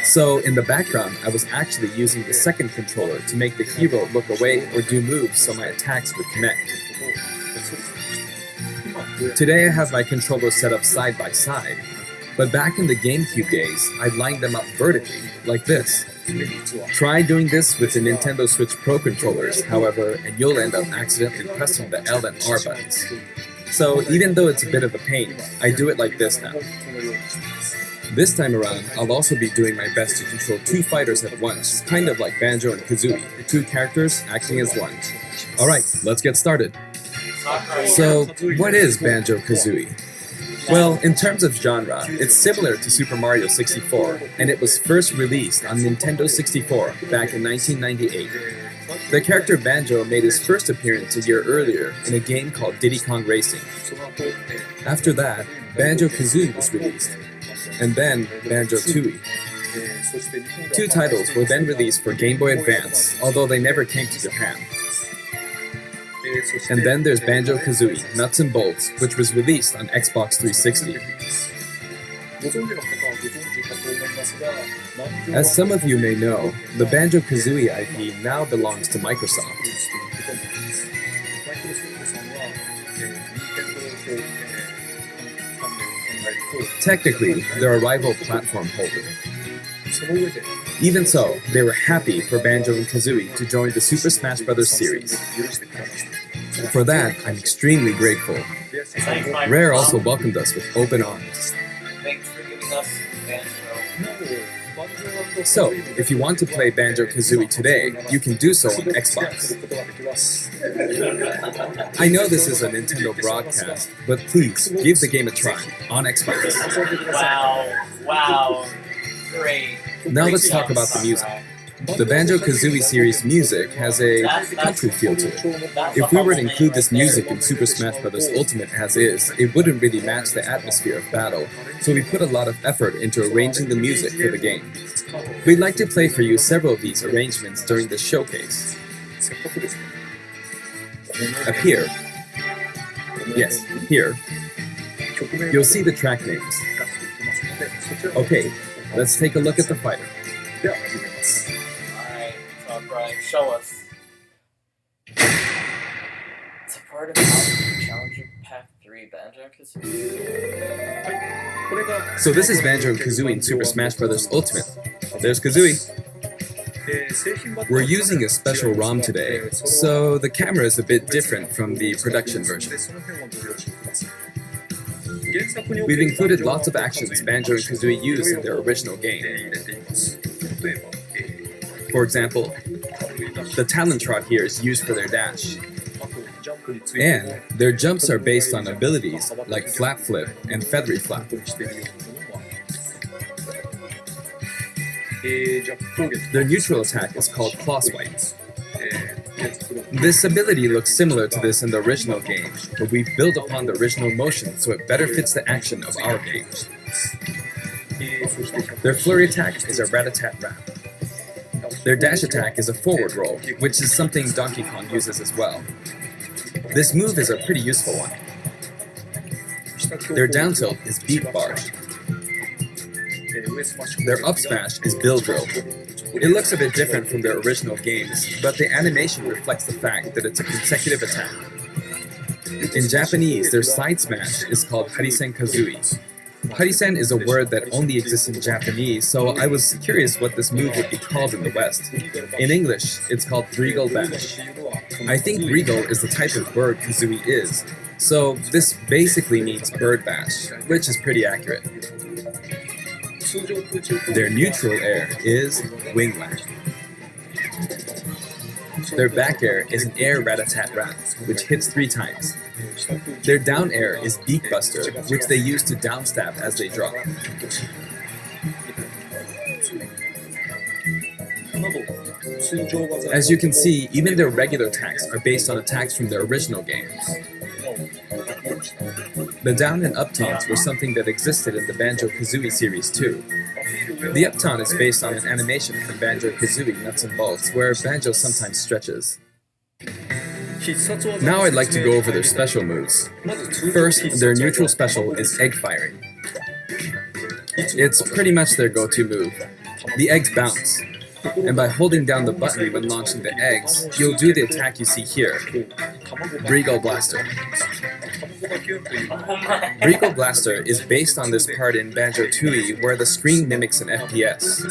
So in the background, I was actually using the second controller to make the hero look away or do moves so my attacks would connect. Today I have my controllers set up side by side, but back in the GameCube days, I lined them up vertically, like this. Try doing this with the Nintendo Switch Pro controllers, however, and you'll end up accidentally pressing the L and R buttons. So even though it's a bit of a pain, I do it like this now. This time around, I'll also be doing my best to control 2 fighters at once, kind of like Banjo and Kazooie, 2 characters acting as one. Alright, let's get started. So, what is Banjo-Kazooie? Well, in terms of genre, it's similar to Super Mario 64, and it was first released on Nintendo 64 back in 1998. The character Banjo made his first appearance a year earlier in a game called Diddy Kong Racing. After that, Banjo-Kazooie was released, and then Banjo-Tooie. 2 titles were then released for Game Boy Advance, although they never came to Japan. And then there's Banjo-Kazooie Nuts and Bolts, which was released on Xbox 360. As some of you may know, the Banjo-Kazooie IP now belongs to Microsoft. Technically, they're a rival platform holder. Even so, they were happy for Banjo and Kazooie to join the Super Smash Bros. Series. For that, I'm extremely grateful. Rare also welcomed us with open arms. Thanks for giving us Banjo. So, if you want to play Banjo-Kazooie today, you can do so on Xbox. I know this is a Nintendo broadcast, but please, give the game a try on Xbox. Wow, great. Now let's talk about the music. The Banjo-Kazooie series music has a country feel to it. If we were to include this music in Super Smash Bros. Ultimate as is, it wouldn't really match the atmosphere of battle, so we put a lot of effort into arranging the music for the game. We'd like to play for you several of these arrangements during this showcase. Up here, yes, here, you'll see the track names. Okay, let's take a look at the fighter. Alright, show us. It's a part of Challenger Pack 3 Banjo-Kazooie. So this is Banjo-Kazooie in Super Smash Bros. Ultimate. There's Kazooie. We're using a special ROM today, so the camera is a bit different from the production version. We've included lots of actions Banjo and Kazooie use in their original game. For example, the Talon Trot here is used for their dash. And their jumps are based on abilities like Flap Flip and Feathery Flap. Their neutral attack is called Claw Swipe. This ability looks similar to this in the original game, but we've built upon the original motion so it better fits the action of our game. Their flurry attack is a rat-a-tat-rat. Their dash attack is a forward roll, which is something Donkey Kong uses as well. This move is a pretty useful one. Their down tilt is Beat Barge. Their up smash is Bill Drill. It looks a bit different from their original games, but the animation reflects the fact that it's a consecutive attack. In Japanese, their side smash is called Harisen Kazooie. Harisen is a word that only exists in Japanese, so I was curious what this move would be called in the West. In English, it's called Regal Bash. I think Regal is the type of bird Kazooie is, So this basically means bird bash, which is pretty accurate. Their neutral air is wing whack. Their back air is an air rat-a-tat-rat, which hits 3 times. Their down air is beak buster, which they use to downstab as they drop. As you can see, even their regular attacks are based on attacks from their original game. The down and up taunts were something that existed in the Banjo-Kazooie series too. The up taunt is based on an animation from Banjo-Kazooie Nuts and Bolts, where Banjo sometimes stretches. Now I'd like to go over their special moves. First, their neutral special is egg firing. It's pretty much their go-to move. The eggs bounce, and by holding down the button when launching the eggs, you'll do the attack you see here, Regal Blaster. Regal Blaster is based on this part in Banjo-Tooie where the screen mimics an FPS.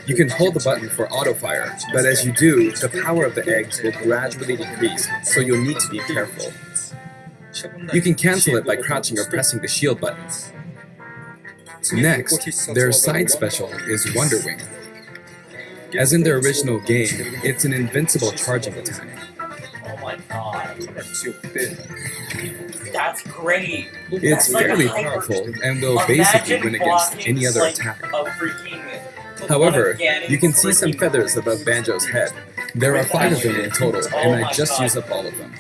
You can hold the button for auto-fire, but as you do, the power of the eggs will gradually decrease, so you'll need to be careful. You can cancel it by crouching or pressing the shield button. Next, their side special is Wonder Wing. As in their original game, it's an invincible charging attack. Oh my god. That's great. It's fairly powerful and will basically win against any other attack. However, you can see some feathers above Banjo's head. There are 5 of them in total, and I just used up all of them.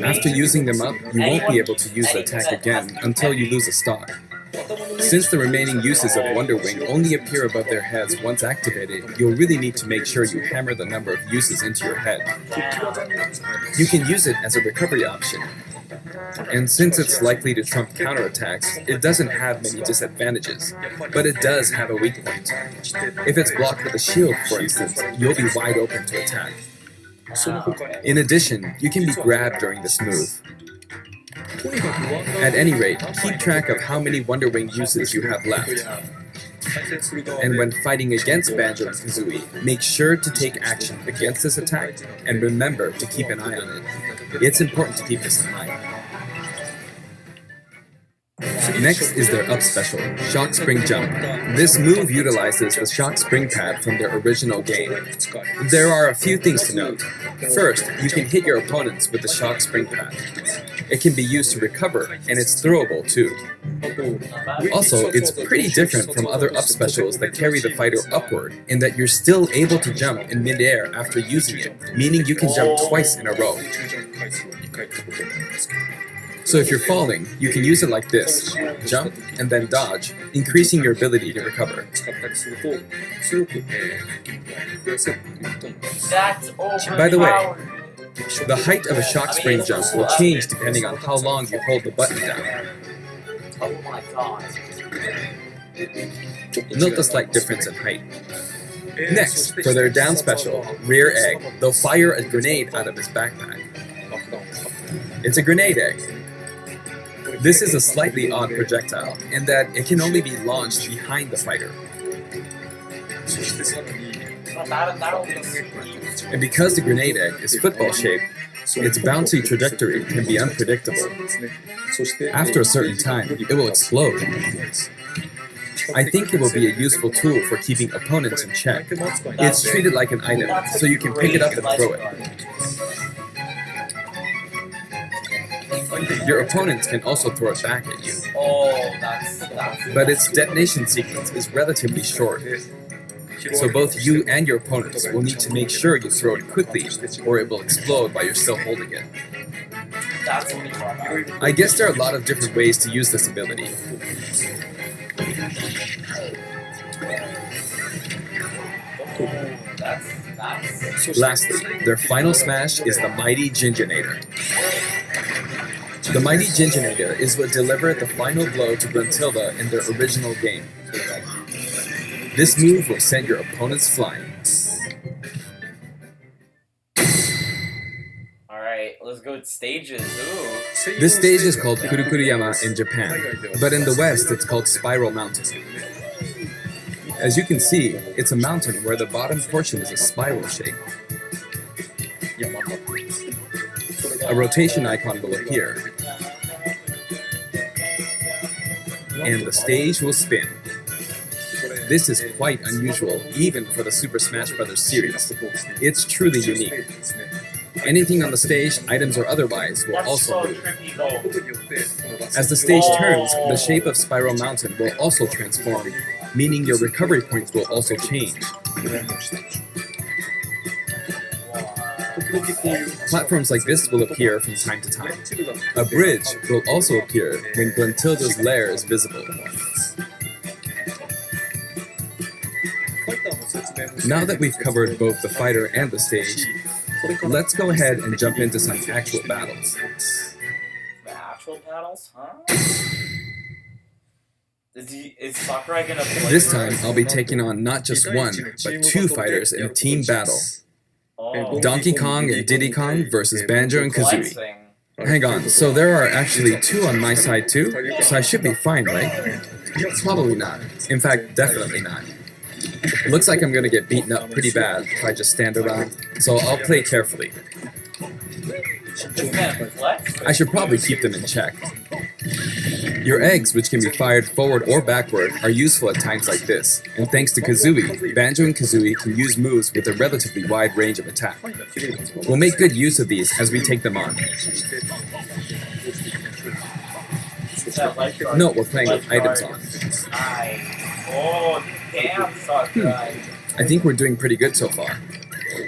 After using them up, you won't be able to use the attack again until you lose a stock. Since the remaining uses of Wonder Wing only appear above their heads once activated, you'll really need to make sure you hammer the number of uses into your head. You can use it as a recovery option. And since it's likely to trump counterattacks, it doesn't have many disadvantages, but it does have a weak point. If it's blocked with a shield, for instance, you'll be wide open to attack. In addition, you can be grabbed during this move. At any rate, keep track of how many Wonder Wing uses you have left. And when fighting against Banjo and Kazooie, make sure to take action against this attack and remember to keep an eye on it. It's important to keep this in mind. Next is their up special, Shock Spring Jump. This move utilizes the Shock Spring pad from their original game. There are a few things to note. First, you can hit your opponents with the Shock Spring pad. It can be used to recover, and it's throwable too. Also, it's pretty different from other up specials that carry the fighter upward, in that you're still able to jump in midair after using it, meaning you can jump twice in a row. So if you're falling, you can use it like this, jump and then dodge, increasing your ability to recover. By the way, the height of a shock spring jump will change depending on how long you hold the button down. Oh my god. Note the slight difference in height. Next, for their down special, Rear Egg, they'll fire a grenade out of his backpack. It's a grenade egg. This is a slightly odd projectile, in that it can only be launched behind the fighter. And because the grenade egg is football-shaped, its bouncy trajectory can be unpredictable. After a certain time, it will explode. I think it will be a useful tool for keeping opponents in check. It's treated like an item, so you can pick it up and throw it. Your opponents can also throw it back at you. But its detonation sequence is relatively short. So both you and your opponents will need to make sure you throw it quickly, or it will explode while you're still holding it. I guess there are a lot of different ways to use this ability. Lastly, their final smash is the Mighty Ginginator. The Mighty Ginginator is what delivered the final blow to Gruntilda in their original game. This move will send your opponents flying. Alright, let's go with stages. Ooh. This stage is called Kurukuruyama in Japan, but in the West it's called Spiral Mountain. As you can see, it's a mountain where the bottom portion is a spiral shape. a rotation icon will appear, and the stage will spin. This is quite unusual, even for the Super Smash Bros. Series. It's truly unique. Anything on the stage, items or otherwise, will also move. As the stage turns, the shape of Spiral Mountain will also transform, meaning your recovery points will also change. Platforms like this will appear from time to time. A bridge will also appear when Gruntilda's lair is visible. Now that we've covered both the fighter and the stage, let's go ahead and jump into some actual battles. The actual battles, huh? Is Sakurai gonna play? This time, I'll be taking on not just one, but two fighters in a team battle. Oh. Donkey Kong and Diddy Kong versus Banjo and Kazooie. Hang on, so there are actually two on my side too? So I should be fine, right? Probably not. In fact, definitely not. Looks like I'm gonna get beaten up pretty bad if I just stand around, so I'll play carefully. I should probably keep them in check. Your eggs, which can be fired forward or backward, are useful at times like this, and thanks to Kazooie, Banjo and Kazooie can use moves with a relatively wide range of attack. We'll make good use of these as we take them on. No, we're playing with items on. Oh, damn, Sakurai. I think we're doing pretty good so far.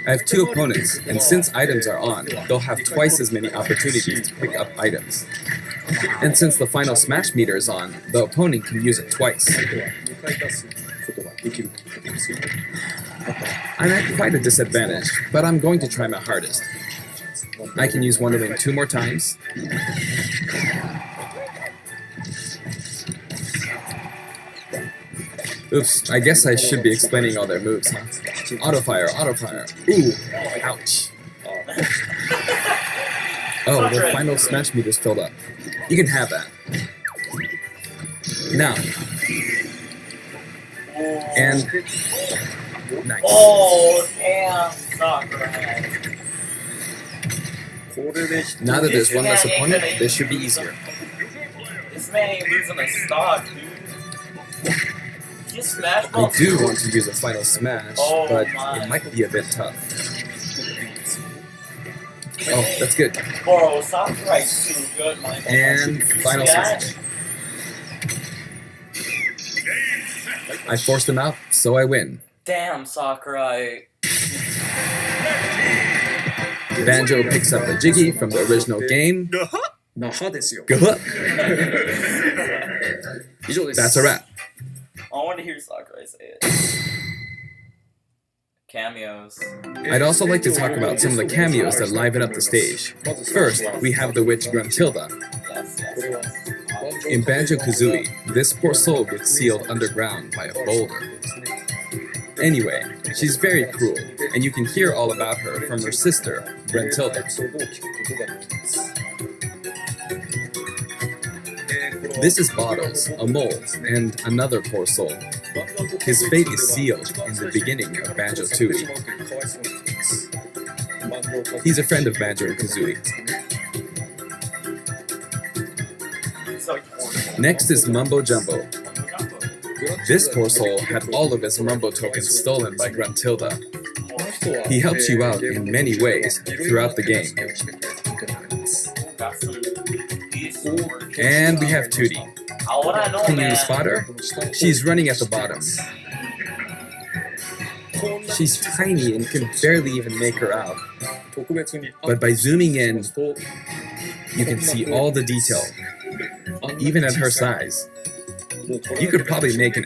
I have two opponents, and since items are on, they'll have twice as many opportunities to pick up items. And since the final smash meter is on, the opponent can use it twice. I'm at quite a disadvantage, but I'm going to try my hardest. I can use Wonder Wing 2 more times. Oops, I guess I should be explaining all their moves, huh? Auto fire, auto fire. Ooh, ouch. Oh, the final smash meter's filled up. You can have that. Now. And nice. Oh, damn, Sakurai. Now that there's one less opponent, this should be easier. This man ain't losing a stock, dude. Just smash I do want to use a final smash, but it might be a bit tough. Oh, that's good. Bro, Sakurai's too good, man. And final smash. I forced him out, so I win. Damn, Sakurai. Banjo picks up a Jiggy from the original game. Good. That's a wrap. I want to hear Sakurai say it. Cameos. I'd also like to talk about some of the cameos that liven up the stage. First, we have the witch Gruntilda. In Banjo-Kazooie, this poor soul gets sealed underground by a boulder. Anyway, she's very cruel, and you can hear all about her from her sister, Gruntilda. This is Bottles, a mole, and another poor soul. His fate is sealed in the beginning of Banjo-Tooie. He's a friend of Banjo and Kazooie. Next is Mumbo Jumbo. This poor soul had all of his Mumbo tokens stolen by Gruntilda. He helps you out in many ways throughout the game. And we have Tootie. Can you spot her? She's running at the bottom. She's tiny and can barely even make her out. But by zooming in, you can see all the detail, even at her size. You could probably make an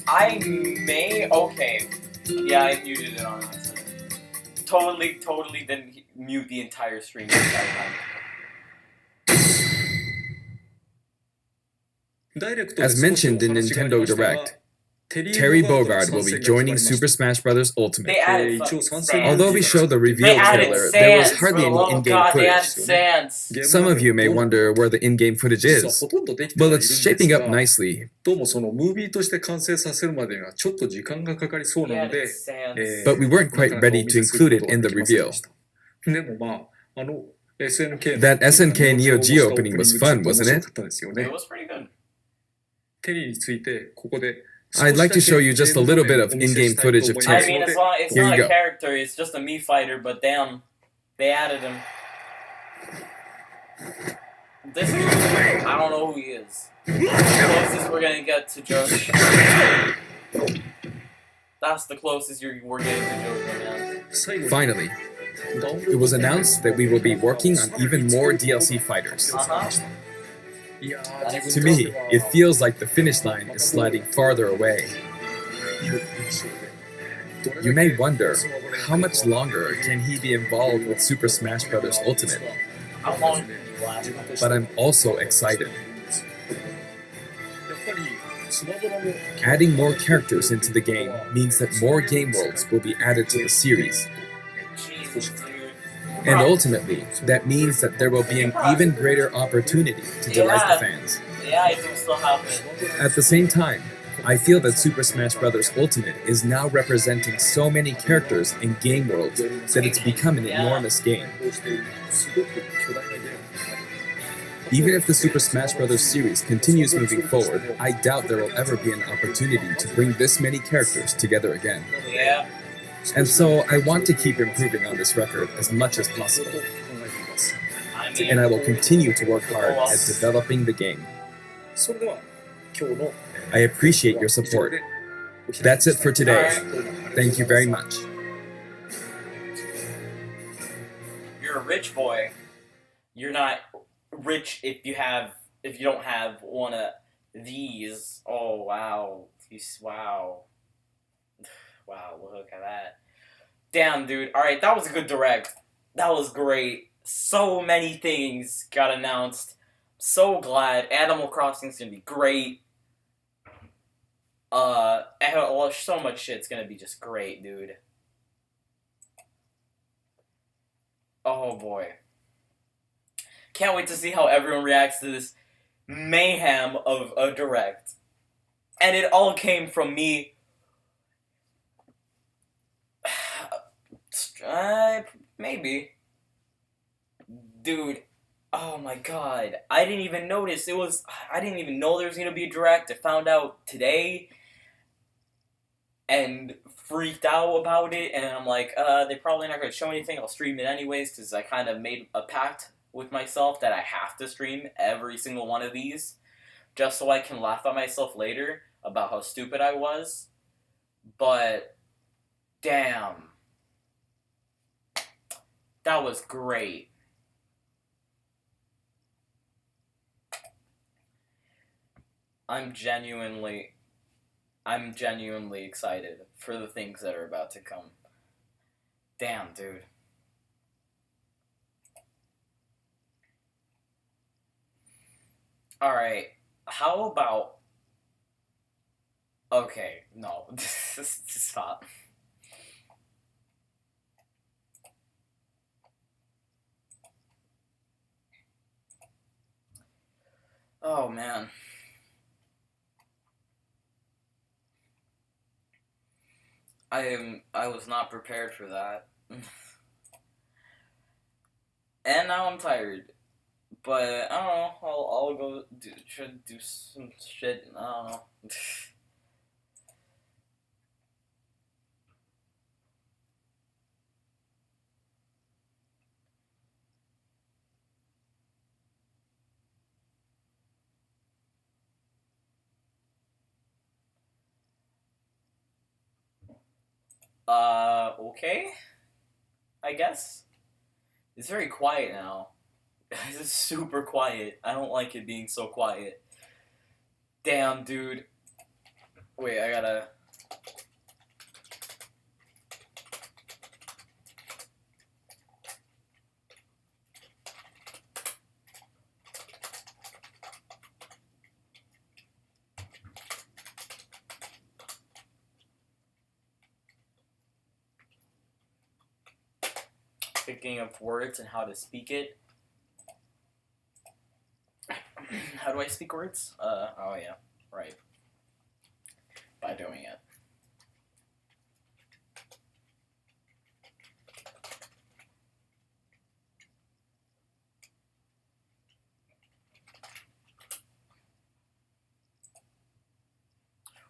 I may... Okay. Yeah, I muted it on accident. Totally didn't mute the entire stream the entire time. As mentioned in Nintendo Direct, Terry Bogard will be joining Super Smash Bros. Ultimate. They added fucking Sans. Although we showed the reveal trailer, there was hardly any in-game footage. Some of you may wonder where the in-game footage is. Well, it's shaping up nicely. But we weren't quite ready to include it in the reveal. That SNK Neo Geo opening was fun, wasn't it? It was pretty good. I'd like to show you just a little bit of in-game footage of Terry. I mean, it's not a character, it's just a Mii fighter, but damn, they added him. This dude, I don't know who he is. The closest we're gonna get to Jojo. That's the closest we're getting to Jojo, man. Finally, it was announced that we will be working on even more DLC fighters. To me, it feels like the finish line is sliding farther away. You may wonder, how much longer can he be involved with Super Smash Bros. Ultimate? How long did he last? But I'm also excited. Adding more characters into the game means that more game worlds will be added to the series. Jesus, dude. And ultimately, that means that there will be an even greater opportunity to delight the fans. Yeah, I think still happen. At the same time, I feel that Super Smash Bros. Ultimate is now representing so many characters in game worlds that it's become an enormous game. Even if the Super Smash Bros. Series continues moving forward, I doubt there will ever be an opportunity to bring this many characters together again. Yeah. And so I want to keep improving on this record as much as possible. And I will continue to work hard at developing the game. I appreciate your support. That's it for today. Thank you very much. You're a rich boy. You're not rich if you don't have one of these. Oh wow. Wow. Wow, look at that. Damn, dude. Alright, that was a good direct. That was great. So many things got announced. So glad. Animal Crossing's gonna be great. So much shit's gonna be just great, dude. Oh boy. Can't wait to see how everyone reacts to this mayhem of a direct. And it all came from me. Maybe. Dude, oh my god. I didn't even notice I didn't even know there was gonna be a direct. I found out today and freaked out about it, and I'm like, they're probably not gonna show anything. I'll stream it anyways, because I kind of made a pact with myself that I have to stream every single one of these, just so I can laugh at myself later about how stupid I was. But, damn. That was great. I'm genuinely excited for the things that are about to come. Damn, dude. Alright, how about... Okay, no, just stop. Oh, man. I was not prepared for that. And now I'm tired. But, I don't know, I'll go try to do some shit, I don't know. Okay? I guess? It's very quiet now. It's super quiet. I don't like it being so quiet. Damn, dude. Wait, I gotta. Thinking of words and how to speak it. How do I speak words? Oh yeah, right. By doing it.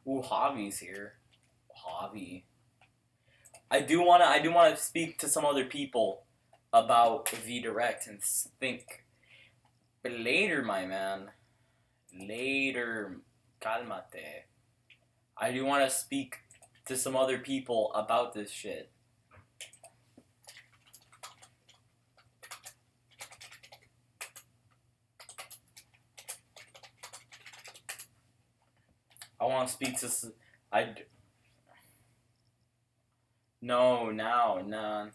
Ooh, Javi's here. Javi. I do wanna speak to some other people about V-Direct and think. But later, my man. Later. Calmate. I do want to speak to some other people about this shit. I want to speak to. No, no.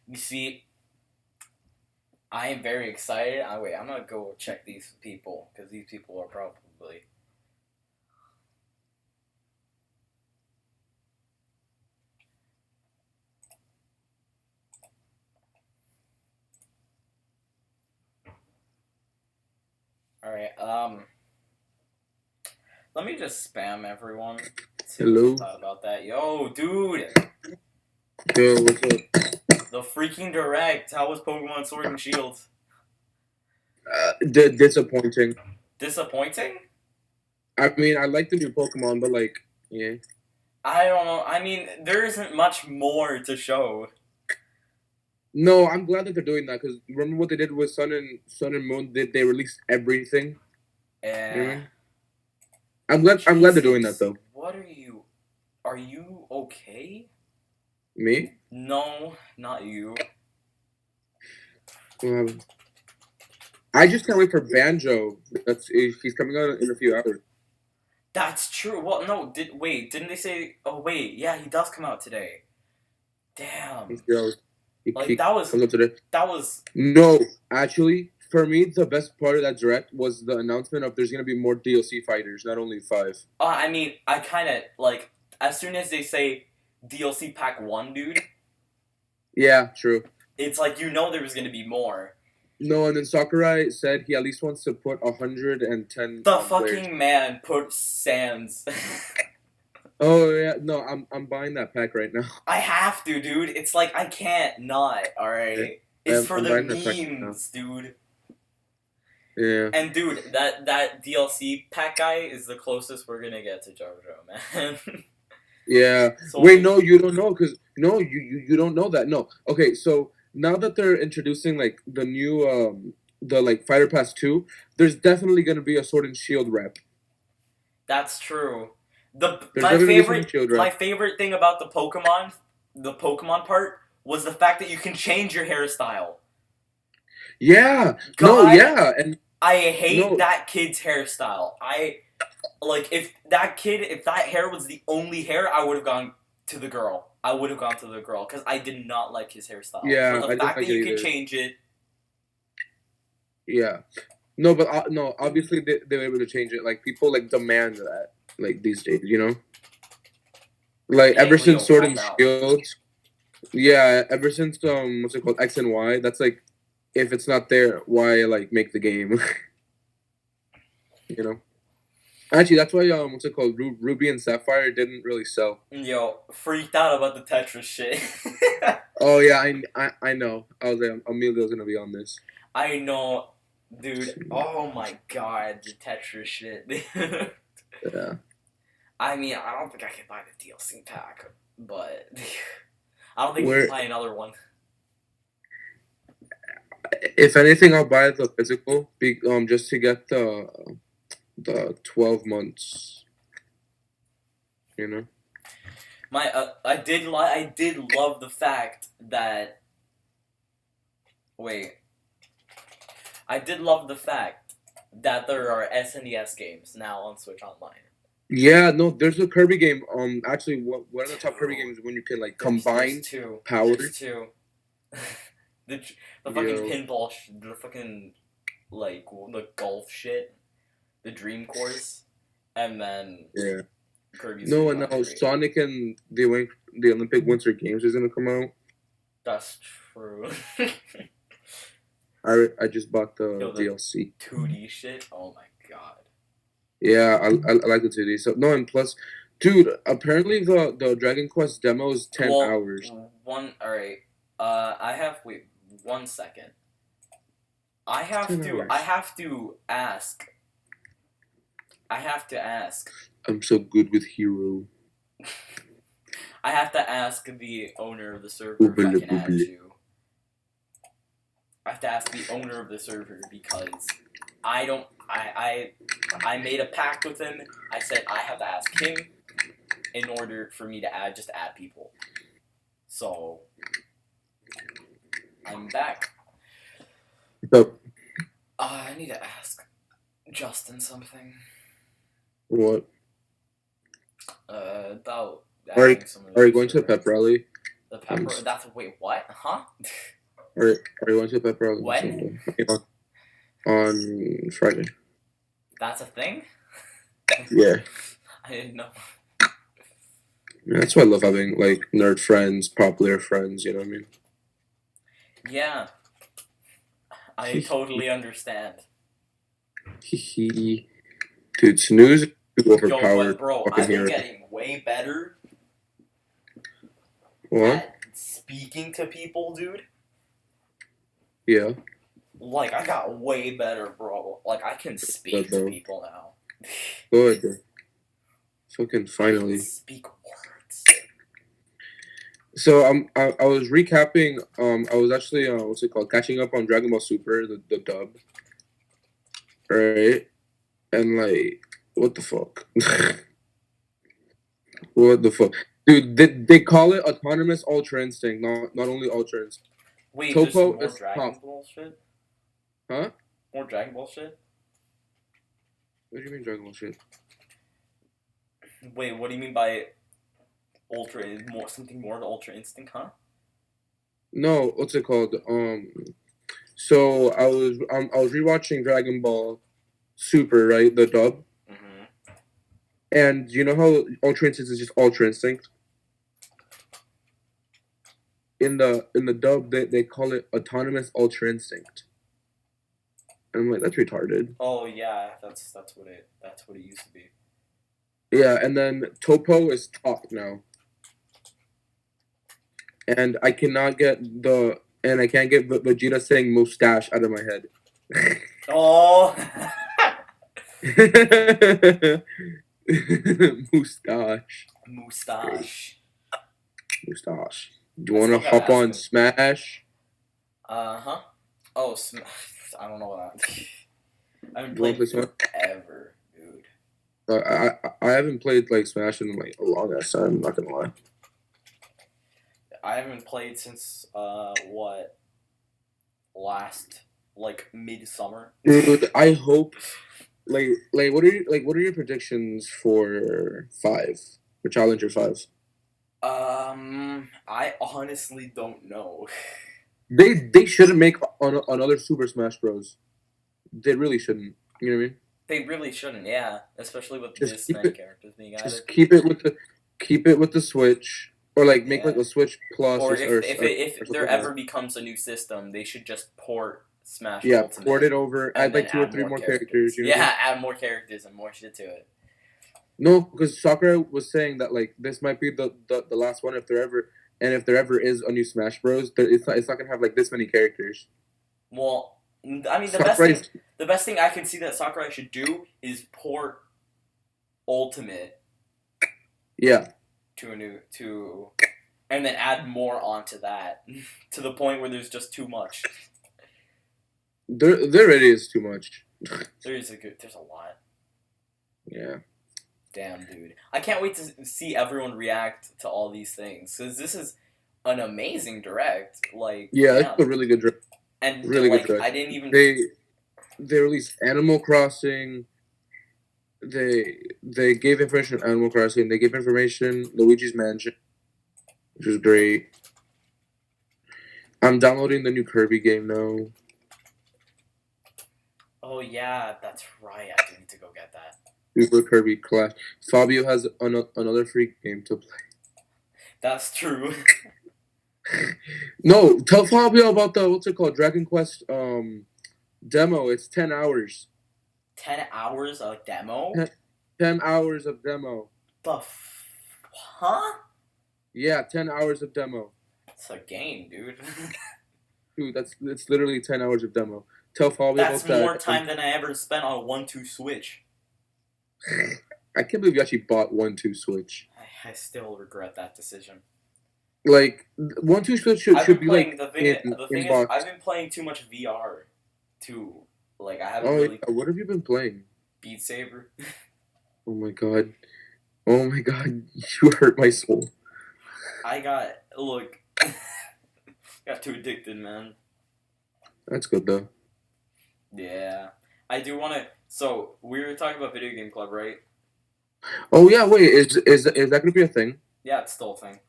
You see, I am very excited. Wait, I'm gonna go check these people because these people are probably. Alright, let me just spam everyone. Hello? About that. Yo, dude! Yo, what's up? The freaking Direct. How was Pokemon Sword and Shield? Disappointing. Disappointing? I mean, I like the new Pokemon, but like, yeah. I don't know. I mean, there isn't much more to show. No, I'm glad that they're doing that because remember what they did with Sun and Moon? They released everything. Yeah. You know? I'm glad they're doing that though. What are you? Are you okay? Me? No, not you. I just can't wait for Banjo. He's coming out in a few hours. That's true. Well, no. Didn't they say? Oh wait, yeah, he does come out today. Damn. That was. No, actually, for me, the best part of that direct was the announcement of there's gonna be more DLC fighters, not only 5. I mean, I kind of like as soon as they say DLC Pack 1, dude. Yeah, true. It's like there was gonna be more. No, and then Sakurai said he at least wants to put 110. The fucking man put Sans. Oh yeah, no, I'm buying that pack right now. I have to, dude. It's like I can't not. All right, it's for the memes, dude. Yeah. And dude, that DLC pack guy is the closest we're gonna get to JoJo, man. Yeah. So wait, no, you don't know because you don't know that. No. Okay, so now that they're introducing like the new the like Fighter Pass 2, there's definitely gonna be a Sword and Shield rep. That's true. My favorite thing about the Pokemon part was the fact that you can change your hairstyle. Yeah. And I hate that kid's hairstyle. If that hair was the only hair, I would have gone to the girl. Because I did not like his hairstyle. Yeah, but the fact that you can change it. Yeah. No, but no, obviously they were able to change it. Like people like demand that. Like these days, like ever since Sword and Shield, yeah, ever since what's it called, X and Y, that's like, if it's not there, why like make the game? Actually, that's why what's it called, Ruby and Sapphire didn't really sell. Yo, freaked out about the Tetris shit. Oh yeah, I know. I was like, Emilio's gonna be on this. I know, dude. Oh my god, the Tetris shit. Yeah. I mean, I don't think I can buy the DLC pack, but I don't think I can buy another one. If anything, I'll buy the physical, just to get the 12 months. I did love the fact that. Wait. I did love the fact that there are SNES games now on Switch Online. Yeah, no, there's a Kirby game. Actually, one of the top Kirby games is when you can like combine There's two. powers. There's two. the fucking Yo. pinball, the fucking like the golf shit, the Dream Course, and then Yeah. Kirby's. No, and now Sonic and the Olympic Winter Games is gonna come out. That's true. I just bought the Yo, the DLC. 2D shit. Oh my god. Yeah, I like the 2D. So no, and plus, dude, apparently the Dragon Quest demo is 10 hours. Alright. I have wait 1 second. I have 10 to hours. I have to ask. I'm so good with Hero. I have to ask the owner of the server if I can add you. I have to ask the owner of the server because I made a pact with him. I said I have to ask him in order for me to add people. So I'm back. So, I need to ask Justin something. what? About Are adding some of you the going to the server. pep rally? The pepper. That's wait. What? Huh? Are you going to the pep rally? When? On Friday. That's a thing. Yeah. I didn't know. Yeah, that's why I love having like nerd friends, popular friends. You know what I mean? Yeah. I totally understand. Dude, Snooze is too overpowered. Yo, but bro, fucking I've been hero. getting way better What? at speaking to people, dude. Yeah. Like, I got way better, bro. Like, I can speak to people now. Good. Fucking finally. Speak words. So I was recapping. I was actually what's it called? Catching up on Dragon Ball Super, the dub. Right, and like, what the fuck? What the fuck, dude? They call it autonomous Ultra Instinct, not only Ultra Instinct. Wait, Topo there's is more Dragon top. Ball shit? Huh? More Dragon Ball shit? What do you mean Dragon Ball shit? Wait, what do you mean by something more to Ultra Instinct, huh? No, what's it called? So I was rewatching Dragon Ball Super, right? The dub. Mm-hmm. And you know how Ultra Instinct is just Ultra Instinct? In the dub, they call it autonomous Ultra Instinct. And I'm like, that's retarded. Oh yeah, that's what it used to be. Yeah, and then Topo is top now. And I cannot get I can't get Vegeta saying mustache out of my head. Oh. Mustache. Mustache. Do you want to hop on Smash? Uh-huh. Oh, I don't know what I haven't You wanna played play Smash? forever, dude. I haven't played like Smash in like a long ass time. I'm not gonna lie. I haven't played since last like midsummer. Dude, I hope like what are your predictions for 5? For Challenger 5? I honestly don't know. They shouldn't make another Super Smash Bros. They really shouldn't. You know what I mean? They really shouldn't, yeah. Especially with Just this keep many it- characters being added. Just keep it with the Switch, or like make like a Switch Plus, Or if something there like ever that. becomes a new system, they should just port Smash Yeah, Ultimate. port it over. and Add like then 2 or add 3 more characters. You know? Yeah, add more characters and more shit to it. No, because Sakura was saying that like this might be the last one if there ever is a new Smash Bros. It's not gonna have like this many characters. Well, I mean Sakurai's- the best thing I can see that Sakurai should do is port Ultimate Yeah. and then add more onto that to the point where there's just too much. There already is too much. There's a lot. Yeah. Damn, dude. I can't wait to see everyone react to all these things because this is an amazing direct. Like, Yeah, damn. that's a really good direct. And Really like, good direct. I didn't even. They released Animal Crossing. they gave information on Animal Crossing. They gave information Luigi's Mansion, which is great. I'm downloading the new Kirby game now. Oh yeah, that's right. I do need to go get that. Super Kirby Clash. Fabio has another free game to play. That's true. No, tell Fabio about the what's it called? Dragon Quest demo. It's 10 hours. 10 hours of demo? 10 hours of demo. Huh? Yeah, 10 hours of demo. It's a game, dude. Dude, it's literally 10 hours of demo. Tell Fabio about that. That's more time than I ever spent on a 1-2 Switch. I can't believe you actually bought 1-2 Switch. I still regret that decision. Like 1-2 Switch should be like the thing is, I've been playing too much VR too. Like I haven't really. What have you been playing? Beat Saber. Oh my god! Oh my god! You hurt my soul. I got too addicted, man. That's good though. Yeah, I do want to. So we were talking about Video Game Club, right? Oh yeah, wait, is that gonna be a thing? Yeah, it's still a thing.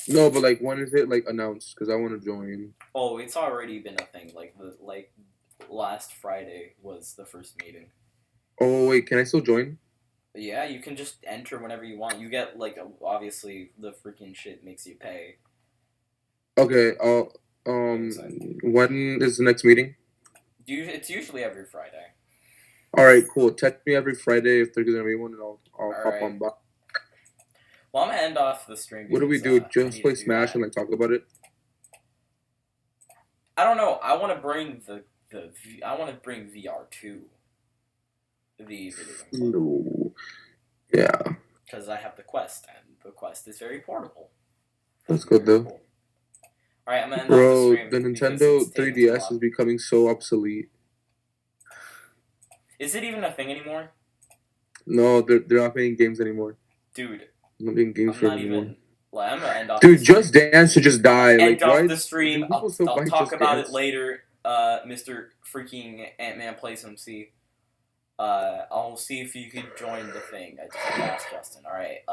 No, but like when is it like announced? Because I want to join. Oh, it's already been a thing. Like last Friday was the first meeting. Oh wait, can I still join? Yeah, you can just enter whenever you want. You get obviously the freaking shit makes you pay. Okay, when is the next meeting? It's usually every Friday. All right, cool. Text me every Friday if there's gonna be one, and I'll hop on by. Well, I'm gonna end off the stream. What do we do? Just play Smash and like talk about it? I don't know. I want to bring I want to bring VR to the video game. No. Yeah. Because I have the Quest, and the Quest is very portable. That's good though. Cool. All right, I'm gonna end off the stream. The Nintendo 3DS is becoming so obsolete. Is it even a thing anymore? No, they're not playing games anymore. Dude. I'm not playing games for anymore. I'm gonna end off. Dude, Just Dance should just die. End off the stream. I'll talk about it later. Mr. freaking Ant-Man Plays MC. I'll see if you can join the thing. I just asked Justin. All right.